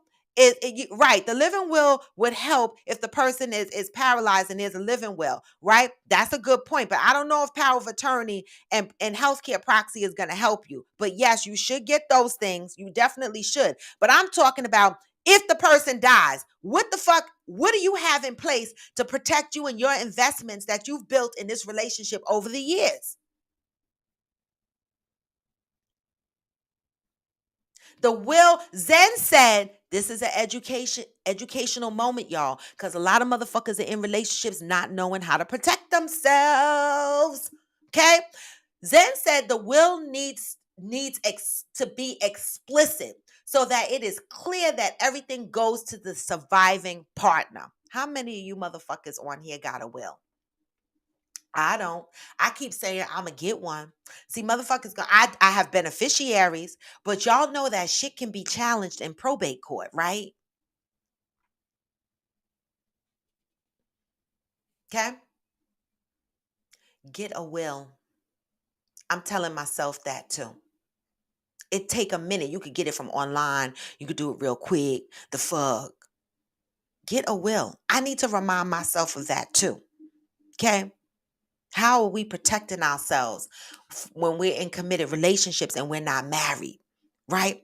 right. The living will would help if the person is paralyzed and there's a living will, right? That's a good point. But I don't know if power of attorney and healthcare proxy is going to help you. But yes, you should get those things. You definitely should. But I'm talking about if the person dies, what the fuck, what do you have in place to protect you and your investments that you've built in this relationship over the years? The will, Zen said, this is an educational moment, y'all, because a lot of motherfuckers are in relationships not knowing how to protect themselves. Okay? Zen said the will needs to be explicit so that it is clear that everything goes to the surviving partner. How many of you motherfuckers on here got a will? I don't. I keep saying I'm gonna get one. See, motherfuckers, I have beneficiaries, but y'all know that shit can be challenged in probate court, right? Okay, get a will. I'm telling myself that too. It take a minute. You could get it from online. You could do it real quick. The fuck. Get a will. I need to remind myself of that too. Okay. How are we protecting ourselves when we're in committed relationships and we're not married? Right?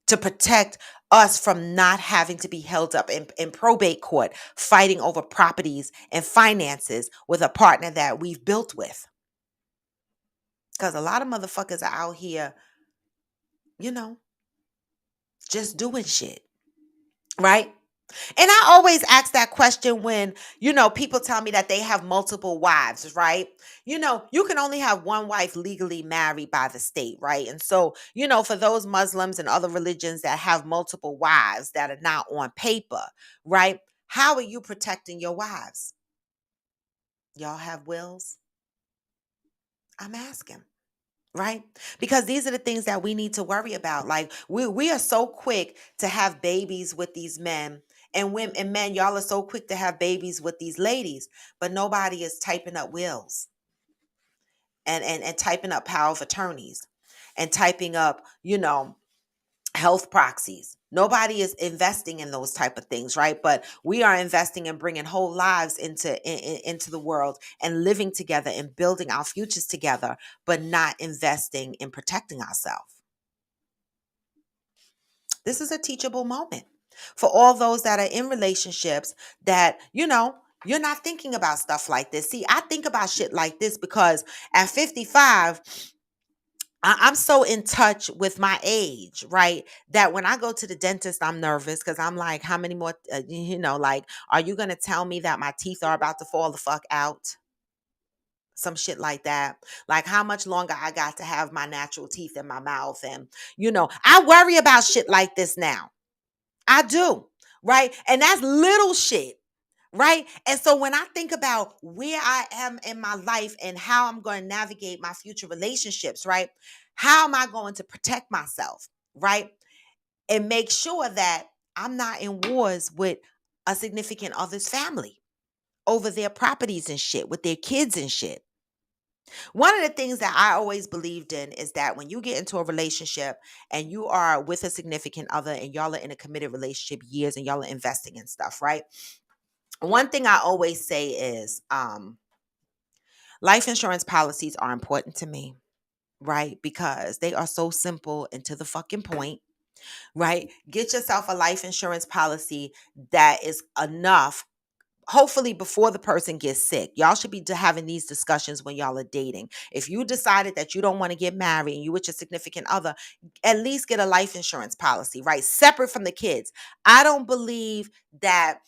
To protect us from not having to be held up in probate court, fighting over properties and finances with a partner that we've built with. Because a lot of motherfuckers are out here, you know, just doing shit. Right? And I always ask that question when, people tell me that they have multiple wives, right? You can only have one wife legally married by the state, right? And so, for those Muslims and other religions that have multiple wives that are not on paper, right? How are you protecting your wives? Y'all have wills? I'm asking. Right? Because these are the things that we need to worry about. Like we are so quick to have babies with these men and women and men, y'all are so quick to have babies with these ladies, but nobody is typing up wills and typing up power of attorneys and typing up, health proxies. Nobody is investing in those type of things, right? But we are investing in bringing whole lives into the world and living together and building our futures together, but not investing in protecting ourselves. This is a teachable moment for all those that are in relationships that, you're not thinking about stuff like this. See, I think about shit like this because at 55, I'm so in touch with my age, right? That when I go to the dentist, I'm nervous because I'm like, how many more, like, are you going to tell me that my teeth are about to fall the fuck out? Some shit like that. Like, how much longer I got to have my natural teeth in my mouth. And, I worry about shit like this now. I do, right? And that's little shit. Right. And so when I think about where I am in my life and how I'm going to navigate my future relationships, right? How am I going to protect myself? Right. And make sure that I'm not in wars with a significant other's family over their properties and shit, with their kids and shit. One of the things that I always believed in is that when you get into a relationship and you are with a significant other and y'all are in a committed relationship years and y'all are investing in stuff, right? One thing I always say is life insurance policies are important to me, right? Because they are so simple and to the fucking point, right? Get yourself a life insurance policy that is enough. Hopefully before the person gets sick. Y'all should be having these discussions when y'all are dating. If you decided that you don't want to get married and you with your significant other, at least get a life insurance policy, right? Separate from the kids. I don't believe that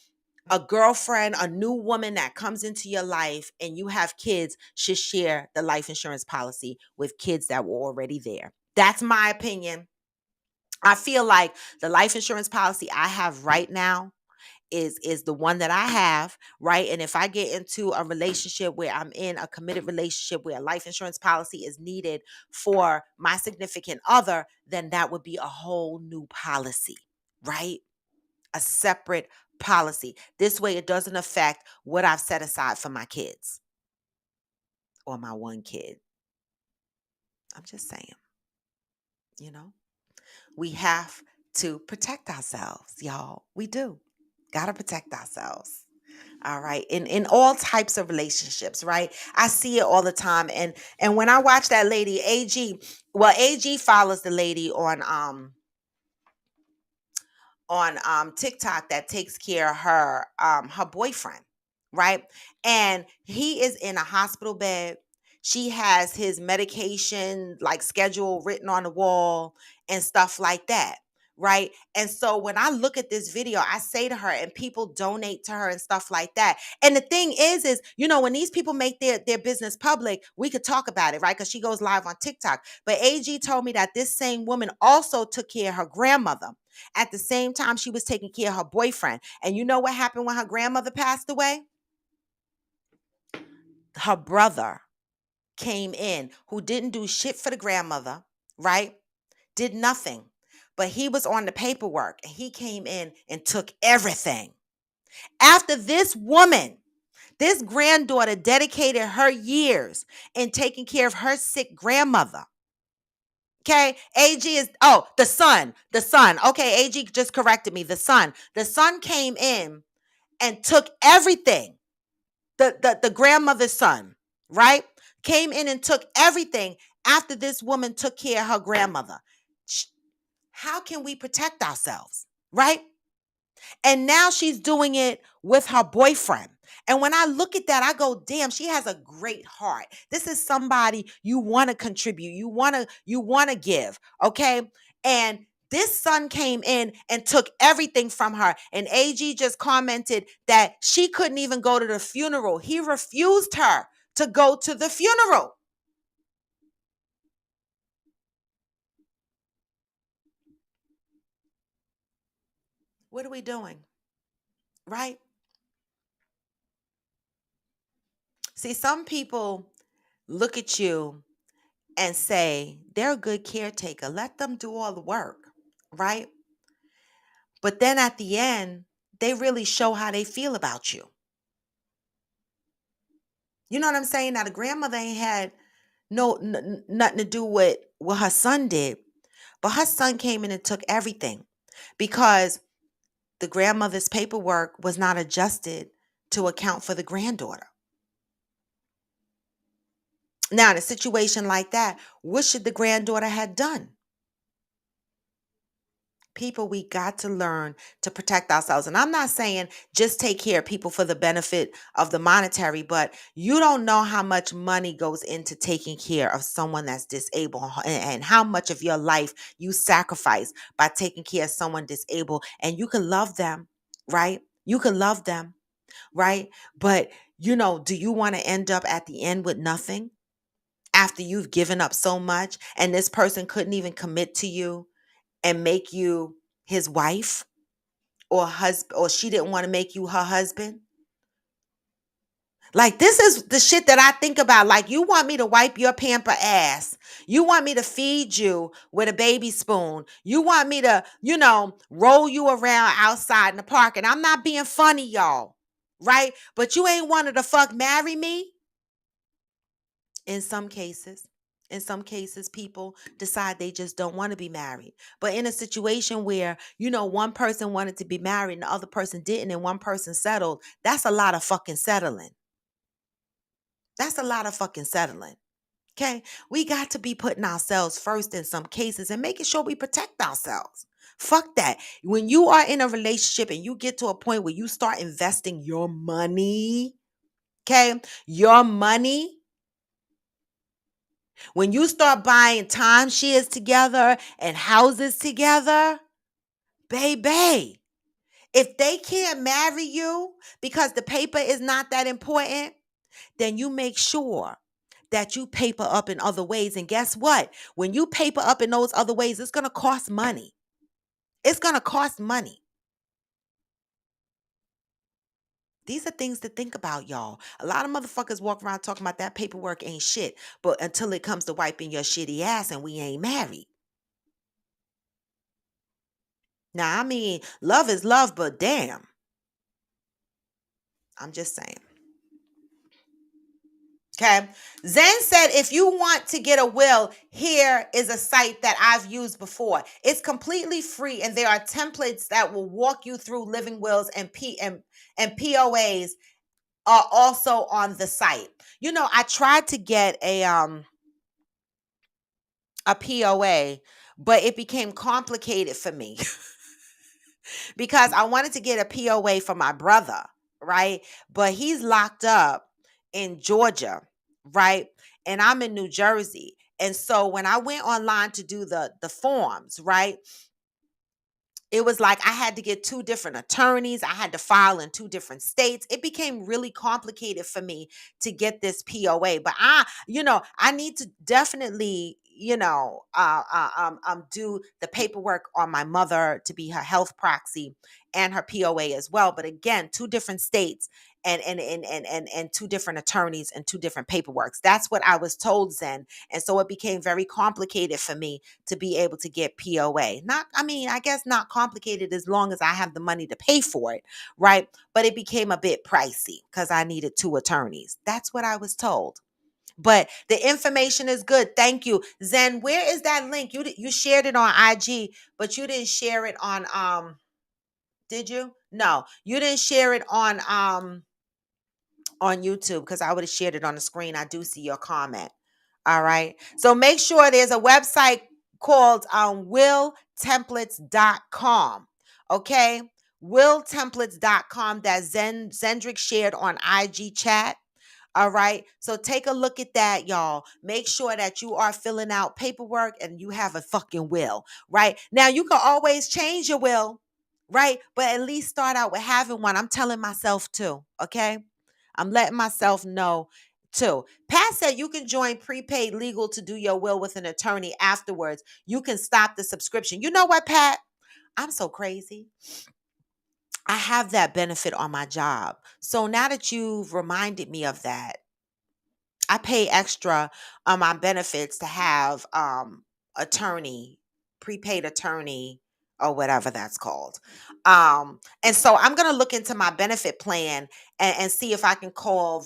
a girlfriend, a new woman that comes into your life and you have kids should share the life insurance policy with kids that were already there. That's my opinion. I feel like the life insurance policy I have right now is the one that I have, right? And if I get into a relationship where I'm in a committed relationship where a life insurance policy is needed for my significant other, then that would be a whole new policy, right? A separate policy. This way it doesn't affect what I've set aside for my kids or my one kid. I'm just saying, you know, we have to protect ourselves, y'all. We do. Got to protect ourselves. All right. In all types of relationships, right? I see it all the time. And when I watch that lady, AG follows the lady on TikTok that takes care of her boyfriend, right? And he is in a hospital bed. She has his medication like schedule written on the wall and stuff like that, right? And so when I look at this video, I say to her, and people donate to her and stuff like that. And the thing is, when these people make their business public, we could talk about it, right? Because she goes live on TikTok. But AG told me that this same woman also took care of her grandmother. At the same time, she was taking care of her boyfriend. And you know what happened when her grandmother passed away? Her brother came in who didn't do shit for the grandmother, right? Did nothing. But he was on the paperwork and he came in and took everything. After this granddaughter dedicated her years in taking care of her sick grandmother. Okay, AG is, oh, the son, the son. Okay, AG just corrected me. The son. The son came in and took everything. The grandmother's son, right? Came in and took everything after this woman took care of her grandmother. How can we protect ourselves, right? And now she's doing it with her boyfriend. And when I look at that, I go, damn, she has a great heart. This is somebody you want to contribute. You want to give, okay? And this son came in and took everything from her. And AG just commented that she couldn't even go to the funeral. He refused her to go to the funeral. What are we doing? Right? See, some people look at you and say they're a good caretaker. Let them do all the work, right? But then at the end, they really show how they feel about you. You know what I'm saying? Now the grandmother ain't had nothing to do with what her son did, but her son came in and took everything because the grandmother's paperwork was not adjusted to account for the granddaughter. Now, in a situation like that, what should the granddaughter have done? People, we got to learn to protect ourselves. And I'm not saying just take care of people for the benefit of the monetary, but you don't know how much money goes into taking care of someone that's disabled and how much of your life you sacrifice by taking care of someone disabled. And you can love them, right? You can love them, right? But, do you want to end up at the end with nothing after you've given up so much and this person couldn't even commit to you and make you his wife or husband, or she didn't want to make you her husband? Like, this is the shit that I think about. Like, you want me to wipe your pamper ass. You want me to feed you with a baby spoon. You want me to, roll you around outside in the park. And I'm not being funny, y'all. Right? But you ain't wanted to fuck marry me. In some cases. In some cases, people decide they just don't want to be married. But in a situation where, one person wanted to be married and the other person didn't, and one person settled, that's a lot of fucking settling. That's a lot of fucking settling. Okay? We got to be putting ourselves first in some cases and making sure we protect ourselves. Fuck that. When you are in a relationship and you get to a point where you start investing your money, okay? Your money, when you start buying timeshares together and houses together, baby, if they can't marry you because the paper is not that important, then you make sure that you paper up in other ways. And guess what? When you paper up in those other ways, it's going to cost money. It's going to cost money. These are things to think about, y'all. A lot of motherfuckers walk around talking about that paperwork ain't shit, but until it comes to wiping your shitty ass and we ain't married. Now, I mean, love is love, but damn. I'm just saying. Okay. Zen said, if you want to get a will, here is a site that I've used before. It's completely free, and there are templates that will walk you through living wills, and POAs are also on the site. I tried to get a POA, but it became complicated for me because I wanted to get a POA for my brother, right? But he's locked up in Georgia, right? And I'm in New Jersey. And so when I went online to do the forms, right? It was like I had to get two different attorneys. I had to file in two different states. It became really complicated for me to get this POA. But I need to definitely, do the paperwork on my mother to be her health proxy and her POA as well. But again, two different states and two different attorneys and two different paperworks. That's what I was told, Zen. And so it became very complicated for me to be able to get POA. I guess not complicated as long as I have the money to pay for it, right? But it became a bit pricey because I needed two attorneys. That's what I was told. But the information is good. Thank you. Zen, where is that link? You shared it on IG, but you didn't share it on did you? No, you didn't share it on YouTube because I would have shared it on the screen. I do see your comment. All right. So make sure there's a website called willtemplates.com. Okay. Willtemplates.com that Zendrick shared on IG chat. All right. So take a look at that, y'all. Make sure that you are filling out paperwork and you have a fucking will, right? Now, you can always change your will, right? But at least start out with having one. I'm telling myself too, okay? I'm letting myself know too. Pat said you can join prepaid legal to do your will with an attorney afterwards. You can stop the subscription. You know what, Pat? I'm so crazy. I have that benefit on my job. So now that you've reminded me of that, I pay extra on my benefits to have attorney, prepaid attorney or whatever that's called. And so I'm gonna look into my benefit plan and see if I can call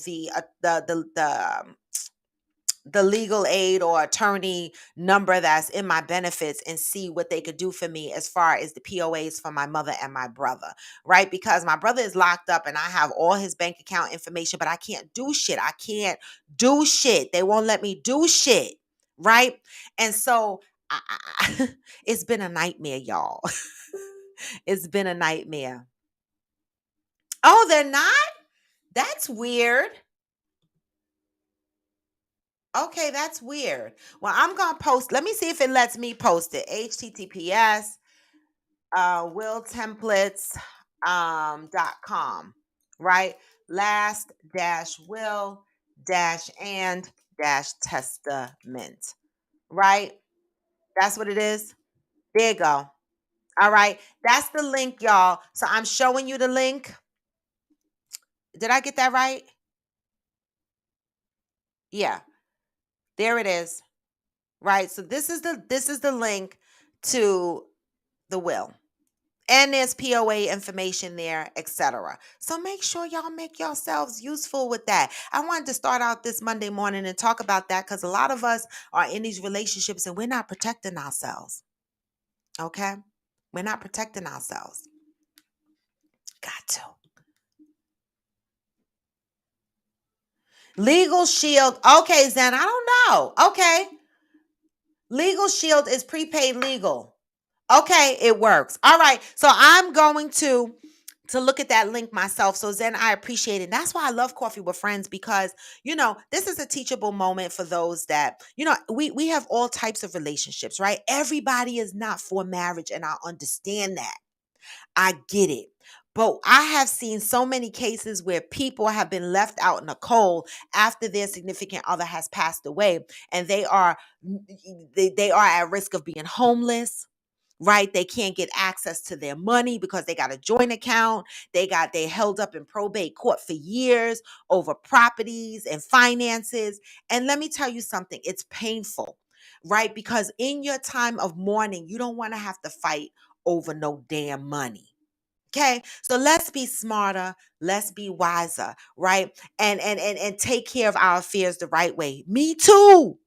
the legal aid or attorney number that's in my benefits and see what they could do for me as far as the POAs for my mother and my brother, right? Because my brother is locked up and I have all his bank account information, but I can't do shit. I can't do shit. They won't let me do shit, right? And so it's been a nightmare, y'all. It's been a nightmare. Oh, they're not? That's weird. Okay, that's weird. Well, I'm gonna post. Let me see if it lets me post it. HTTPS willtemplates .com, right? Last dash will dash and dash testament, right? That's what it is. There you go. All right. That's the link, y'all. So I'm showing you the link. Did I get that right? Yeah. There it is. Right. So this is the link to the will. And there's POA information there, etc. So make sure y'all make yourselves useful with that. I wanted to start out this Monday morning and talk about that because a lot of us are in these relationships and we're not protecting ourselves. Okay? We're not protecting ourselves. Got to. Legal Shield. Okay, Zen, I don't know. Okay. Legal Shield is prepaid legal. Okay, it works. All right. So I'm going to look at that link myself. So Zen, I appreciate it. That's why I love Coffee with Friends because, this is a teachable moment for those that, we have all types of relationships, right? Everybody is not for marriage and I understand that. I get it. But I have seen so many cases where people have been left out in the cold after their significant other has passed away and they are at risk of being homeless, right? They can't get access to their money because they got a joint account. They held up in probate court for years over properties and finances. And let me tell you something, it's painful, right? Because in your time of mourning, you don't want to have to fight over no damn money. Okay, so let's be smarter, let's be wiser, right? And take care of our affairs the right way. Me too.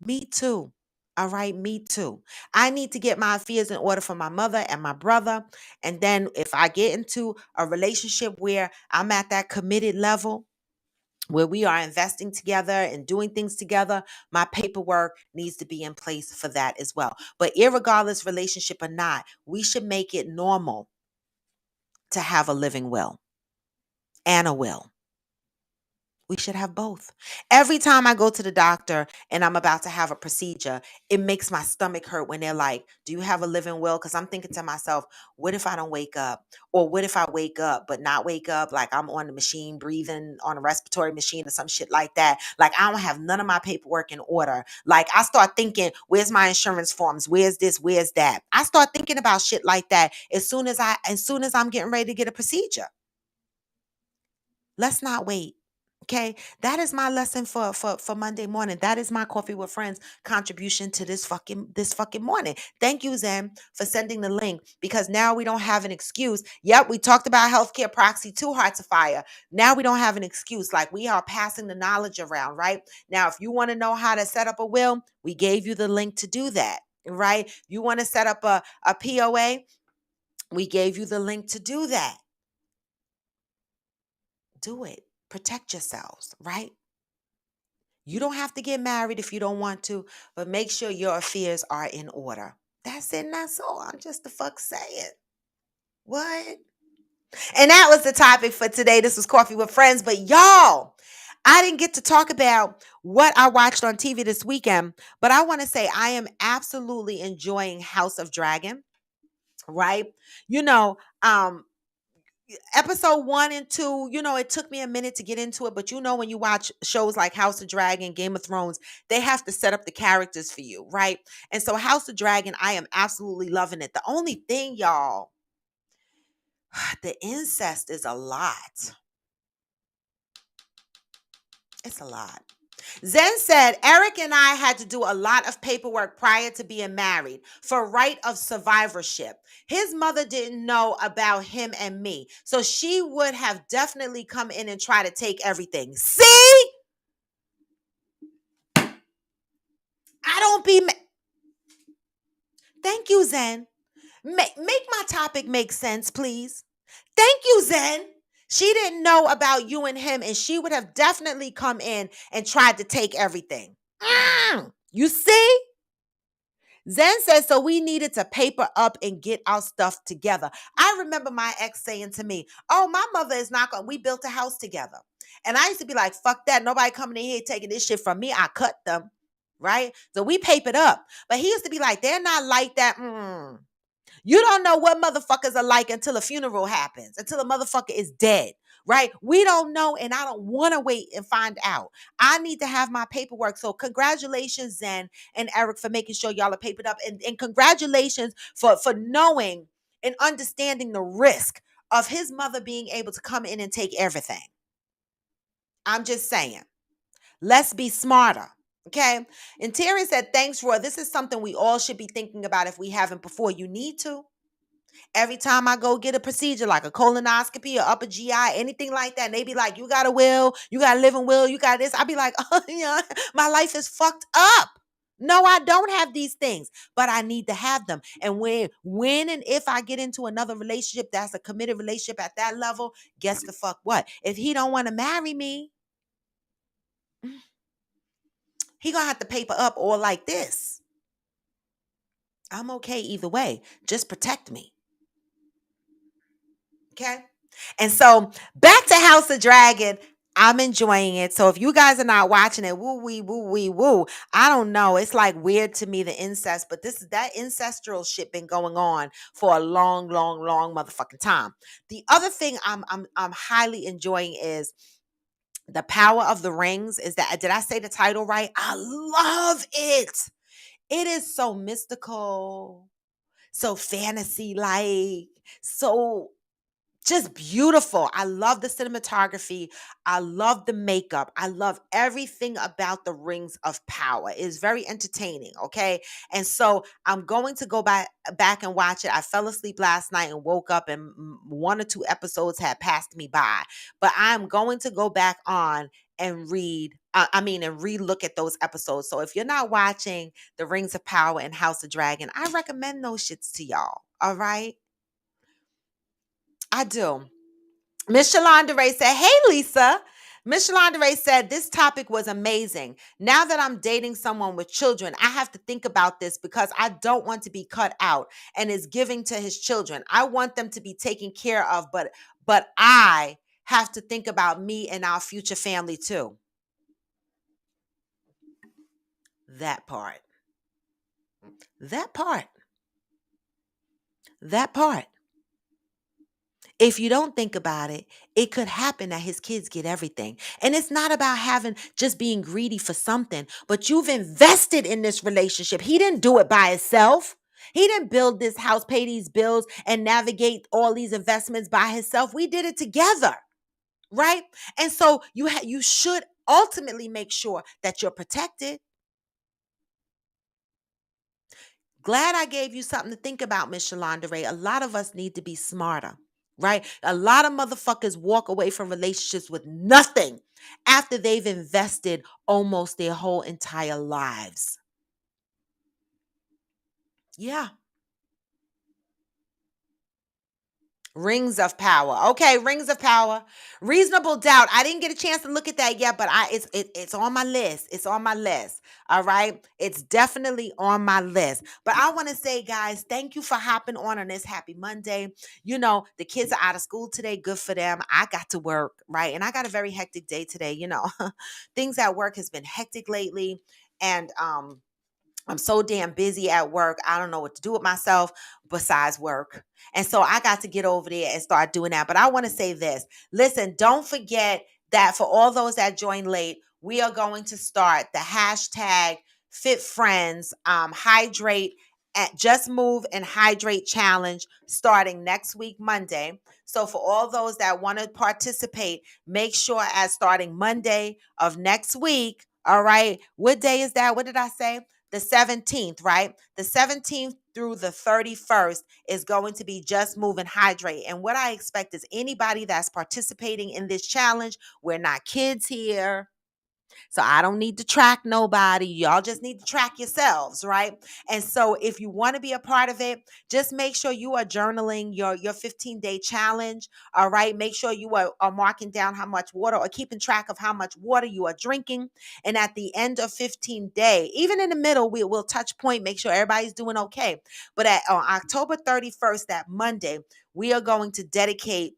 Me too. All right, me too. I need to get my affairs in order for my mother and my brother. And then if I get into a relationship where I'm at that committed level, where we are investing together and doing things together, my paperwork needs to be in place for that as well. But irregardless, relationship or not, we should make it normal to have a living will and a will. We should have both. Every time I go to the doctor and I'm about to have a procedure, it makes my stomach hurt when they're like, "Do you have a living will?" Because I'm thinking to myself, what if I don't wake up? Or what if I wake up but not wake up like I'm on the machine, breathing on a respiratory machine or some shit like that? Like I don't have none of my paperwork in order. Like I start thinking, where's my insurance forms? Where's this? Where's that? I start thinking about shit like that as soon as I'm getting ready to get a procedure. Let's not wait. Okay, that is my lesson for Monday morning. That is my coffee with friends contribution to this fucking morning. Thank you, Zen, for sending the link because now we don't have an excuse. Yep, we talked about healthcare proxy, two hearts of fire. Now we don't have an excuse. Like we are passing the knowledge around, right? Now, if you want to know how to set up a will, we gave you the link to do that, right? You want to set up a POA, we gave you the link to do that. Do it. Protect yourselves, right? You don't have to get married if you don't want to, but make sure your affairs are in order. That's it, and that's all. I'm just the fuck saying. What? And that was the topic for today. This was Coffee with Friends. But y'all, I didn't get to talk about what I watched on TV this weekend, but I want to say I am absolutely enjoying House of Dragon, right? You know, episode 1 and 2, it took me a minute to get into it, but when you watch shows like House of Dragon, Game of Thrones, they have to set up the characters for you, right? And so House of Dragon, I am absolutely loving it. The only thing, y'all, the incest is a lot. It's a lot. Zen said, Eric and I had to do a lot of paperwork prior to being married for right of survivorship. His mother didn't know about him and me, so she would have definitely come in and try to take everything. See? I don't be... Thank you, Zen. Make my topic make sense, please. Thank you, Zen. She didn't know about you and him, and she would have definitely come in and tried to take everything. You see? Zen says, so we needed to paper up and get our stuff together. I remember my ex saying to me, oh, my mother is not going to, we built a house together. And I used to be like, fuck that. Nobody coming in here taking this shit from me. I cut them. Right? So we papered up. But he used to be like, they're not like that. You don't know what motherfuckers are like until a funeral happens, until a motherfucker is dead, right? We don't know, and I don't want to wait and find out. I need to have my paperwork. So congratulations, Zen and Eric, for making sure y'all are papered up. And congratulations for knowing and understanding the risk of his mother being able to come in and take everything. I'm just saying. Let's be smarter. Okay. And Terry said, thanks, Roy. This is something we all should be thinking about if we haven't before. You need to. Every time I go get a procedure like a colonoscopy or upper GI, anything like that, and they be like, you got a will, you got a living will, you got this. I be like, oh, yeah, my life is fucked up. No, I don't have these things, but I need to have them. And when and if I get into another relationship that's a committed relationship at that level, guess the fuck what? If he don't want to marry me, he gonna have to paper up or like this. I'm okay either way. Just protect me. Okay? And so back to House of Dragon. I'm enjoying it. So if you guys are not watching it, woo wee, woo wee, woo. I don't know. It's like weird to me, the incest, but this is that ancestral shit been going on for a long, long, long motherfucking time. The other thing I'm highly enjoying is The Power of the Rings. Is that, did I say the title right? I love it. It is so mystical, so fantasy like, so just beautiful. I love the cinematography. I love the makeup. I love everything about the Rings of Power. It's very entertaining, okay? And so I'm going to go back and watch it. I fell asleep last night and woke up and 1 or 2 episodes had passed me by. But I'm going to go back on and re-look at those episodes. So if you're not watching The Rings of Power and House of Dragon, I recommend those shits to y'all. All right? I do. Miss Shalonda Ray said, hey, Lisa. Miss Shalonda Ray said, this topic was amazing. Now that I'm dating someone with children, I have to think about this because I don't want to be cut out and is giving to his children. I want them to be taken care of, but I have to think about me and our future family too. That part. That part. That part. If you don't think about it, it could happen that his kids get everything. And it's not about just being greedy for something, but you've invested in this relationship. He didn't do it by himself. He didn't build this house, pay these bills, and navigate all these investments by himself. We did it together, right? And so you should ultimately make sure that you're protected. Glad I gave you something to think about, Miss Shalonda Ray. A lot of us need to be smarter, right? A lot of motherfuckers walk away from relationships with nothing after they've invested almost their whole entire lives. Yeah. Rings of power. Okay, rings of power. Reasonable doubt. I didn't get a chance to look at that yet, but it's on my list. It's on my list. All right. It's definitely on my list. But I want to say, guys, thank you for hopping on this happy Monday. You know, the kids are out of school today. Good for them. I got to work, right? And I got a very hectic day today. You know, things at work has been hectic lately. And I'm so damn busy at work. I don't know what to do with myself besides work. And so I got to get over there and start doing that. But I want to say this. Listen, don't forget that for all those that join late, we are going to start the hashtag Fit Friends Hydrate at Just Move and Hydrate Challenge starting next week, Monday. So for all those that want to participate, make sure at starting Monday of next week. All right. What day is that? What did I say? The 17th, right? The 17th through the 31st is going to be Just Move and Hydrate. And what I expect is anybody that's participating in this challenge, we're not kids here. So I don't need to track nobody. Y'all just need to track yourselves, right? And so if you want to be a part of it, just make sure you are journaling your 15-day challenge. All right. Make sure you are marking down how much water or keeping track of how much water you are drinking. And at the end of 15 day, even in the middle, we will touch point, make sure everybody's doing okay. But on October 31st, that Monday, we are going to dedicate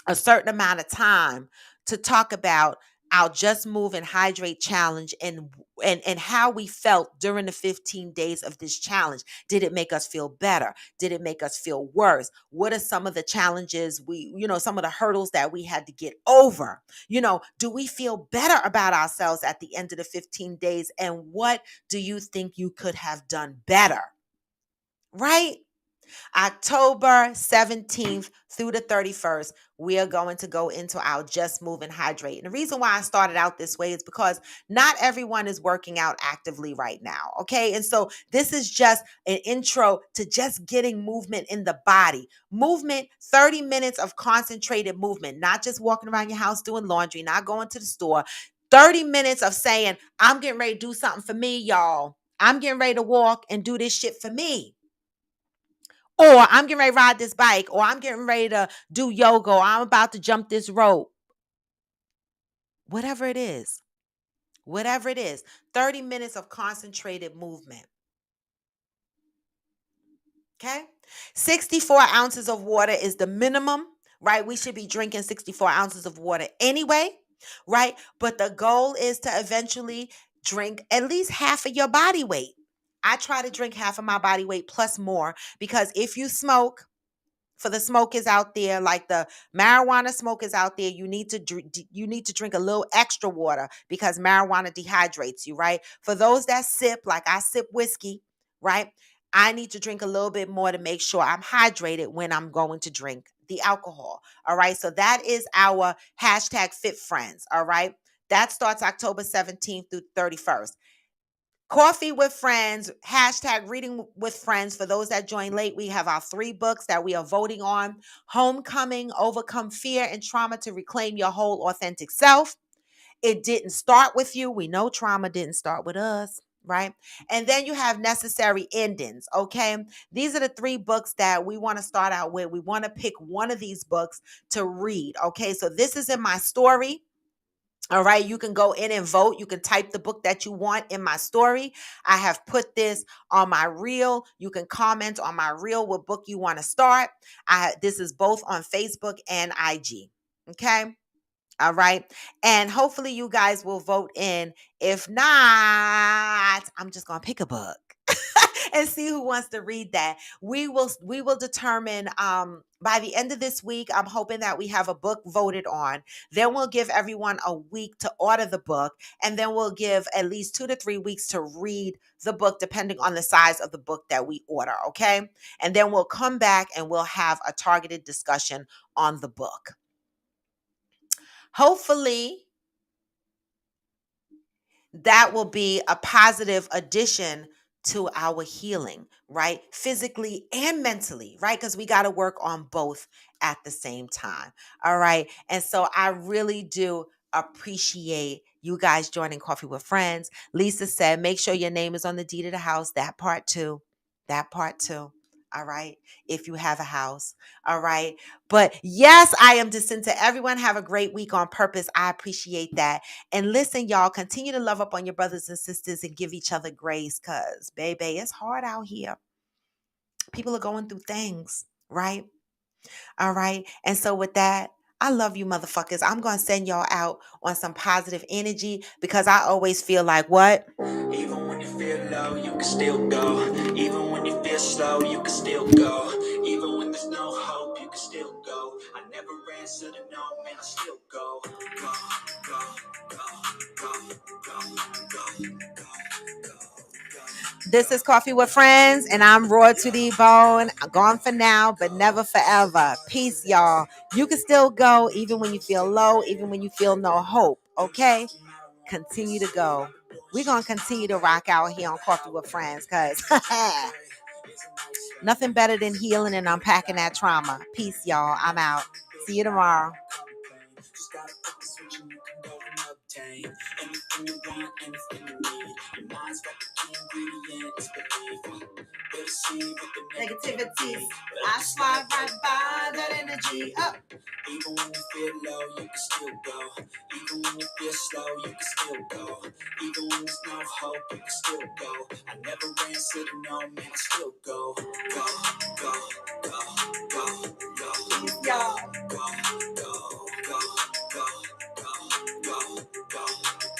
a certain amount of time to talk about our Just Move and Hydrate challenge and how we felt during the 15 days of this challenge. Did it make us feel better? Did it make us feel worse? What are some of the challenges some of the hurdles that we had to get over? Do we feel better about ourselves at the end of the 15 days? And what do you think you could have done better? Right? October 17th through the 31st, we are going to go into our Just Move and Hydrate. And the reason why I started out this way is because not everyone is working out actively right now. Okay. And so this is just an intro to just getting movement in the body. Movement, 30 minutes of concentrated movement, not just walking around your house doing laundry, not going to the store. 30 minutes of saying, I'm getting ready to do something for me, y'all. I'm getting ready to walk and do this shit for me. Or I'm getting ready to ride this bike, or I'm getting ready to do yoga, or I'm about to jump this rope. Whatever it is, whatever it is, 30 minutes of concentrated movement. Okay? 64 ounces of water is the minimum, right? We should be drinking 64 ounces of water anyway, right? But the goal is to eventually drink at least half of your body weight. I try to drink half of my body weight plus more because if you smoke, for the smokers out there, like the marijuana smokers out there, you need to drink a little extra water because marijuana dehydrates you, right? For those that sip, like I sip whiskey, right? I need to drink a little bit more to make sure I'm hydrated when I'm going to drink the alcohol. All right. So that is our hashtag Fit Friends. All right. That starts October 17th through 31st. Coffee with Friends, hashtag Reading with Friends. For those that join late, we have our 3 books that we are voting on. Homecoming, Overcome Fear and Trauma to Reclaim Your Whole Authentic Self. It didn't start with you. We know trauma didn't start with us, right? And then you have Necessary Endings, okay? These are the 3 books that we want to start out with. We want to pick one of these books to read, okay? So this is in my story. All right, you can go in and vote. You can type the book that you want in my story. I have put this on my reel. You can comment on my reel what book you want to start. This is both on Facebook and IG. Okay. All right. And hopefully you guys will vote in. If not, I'm just going to pick a book and see who wants to read that. We will determine by the end of this week. I'm hoping that we have a book voted on. Then we'll give everyone a week to order the book, and then we'll give at least 2 to 3 weeks to read the book depending on the size of the book that we order, okay? And then we'll come back and we'll have a targeted discussion on the book. Hopefully, that will be a positive addition to our healing, right? Physically and mentally, right? Because we got to work on both at the same time. All right. And so I really do appreciate you guys joining Coffee with Friends. Lisa said, make sure your name is on the deed of the house. That part too. That part too. All right. If you have a house. All right. But yes, I am to send to everyone. Have a great week on purpose. I appreciate that. And listen, y'all, continue to love up on your brothers and sisters and give each other grace because, baby, it's hard out here. People are going through things, right? All right. And so, with that, I love you, motherfuckers. I'm going to send y'all out on some positive energy because I always feel like what? Even when you feel low, you can still go. Even when you feel slow, you can still go. Even when there's no hope, you can still go. I never answer to no, man, I still go. Go, go, go, go, go, go, go, go. This is Coffee with Friends, and I'm raw to the bone. Gone for now, but never forever. Peace, y'all. You can still go even when you feel low, even when you feel no hope. Okay? Continue to go. We're going to continue to rock out here on Coffee with Friends because nothing better than healing and unpacking that trauma. Peace, y'all. I'm out. See you tomorrow. Just gotta put the switch and you can go and obtain anything you want, anything you need. Your mind's got the key ingredient, it's belief. We'll see with the negativity. I slide right by that energy up. Even when you feel low, you can still go. Even when you feel slow, you can still go. Even when there's no hope, you can still go. I never answer to no, man, I still go. Go, go, go, go, go, go, go.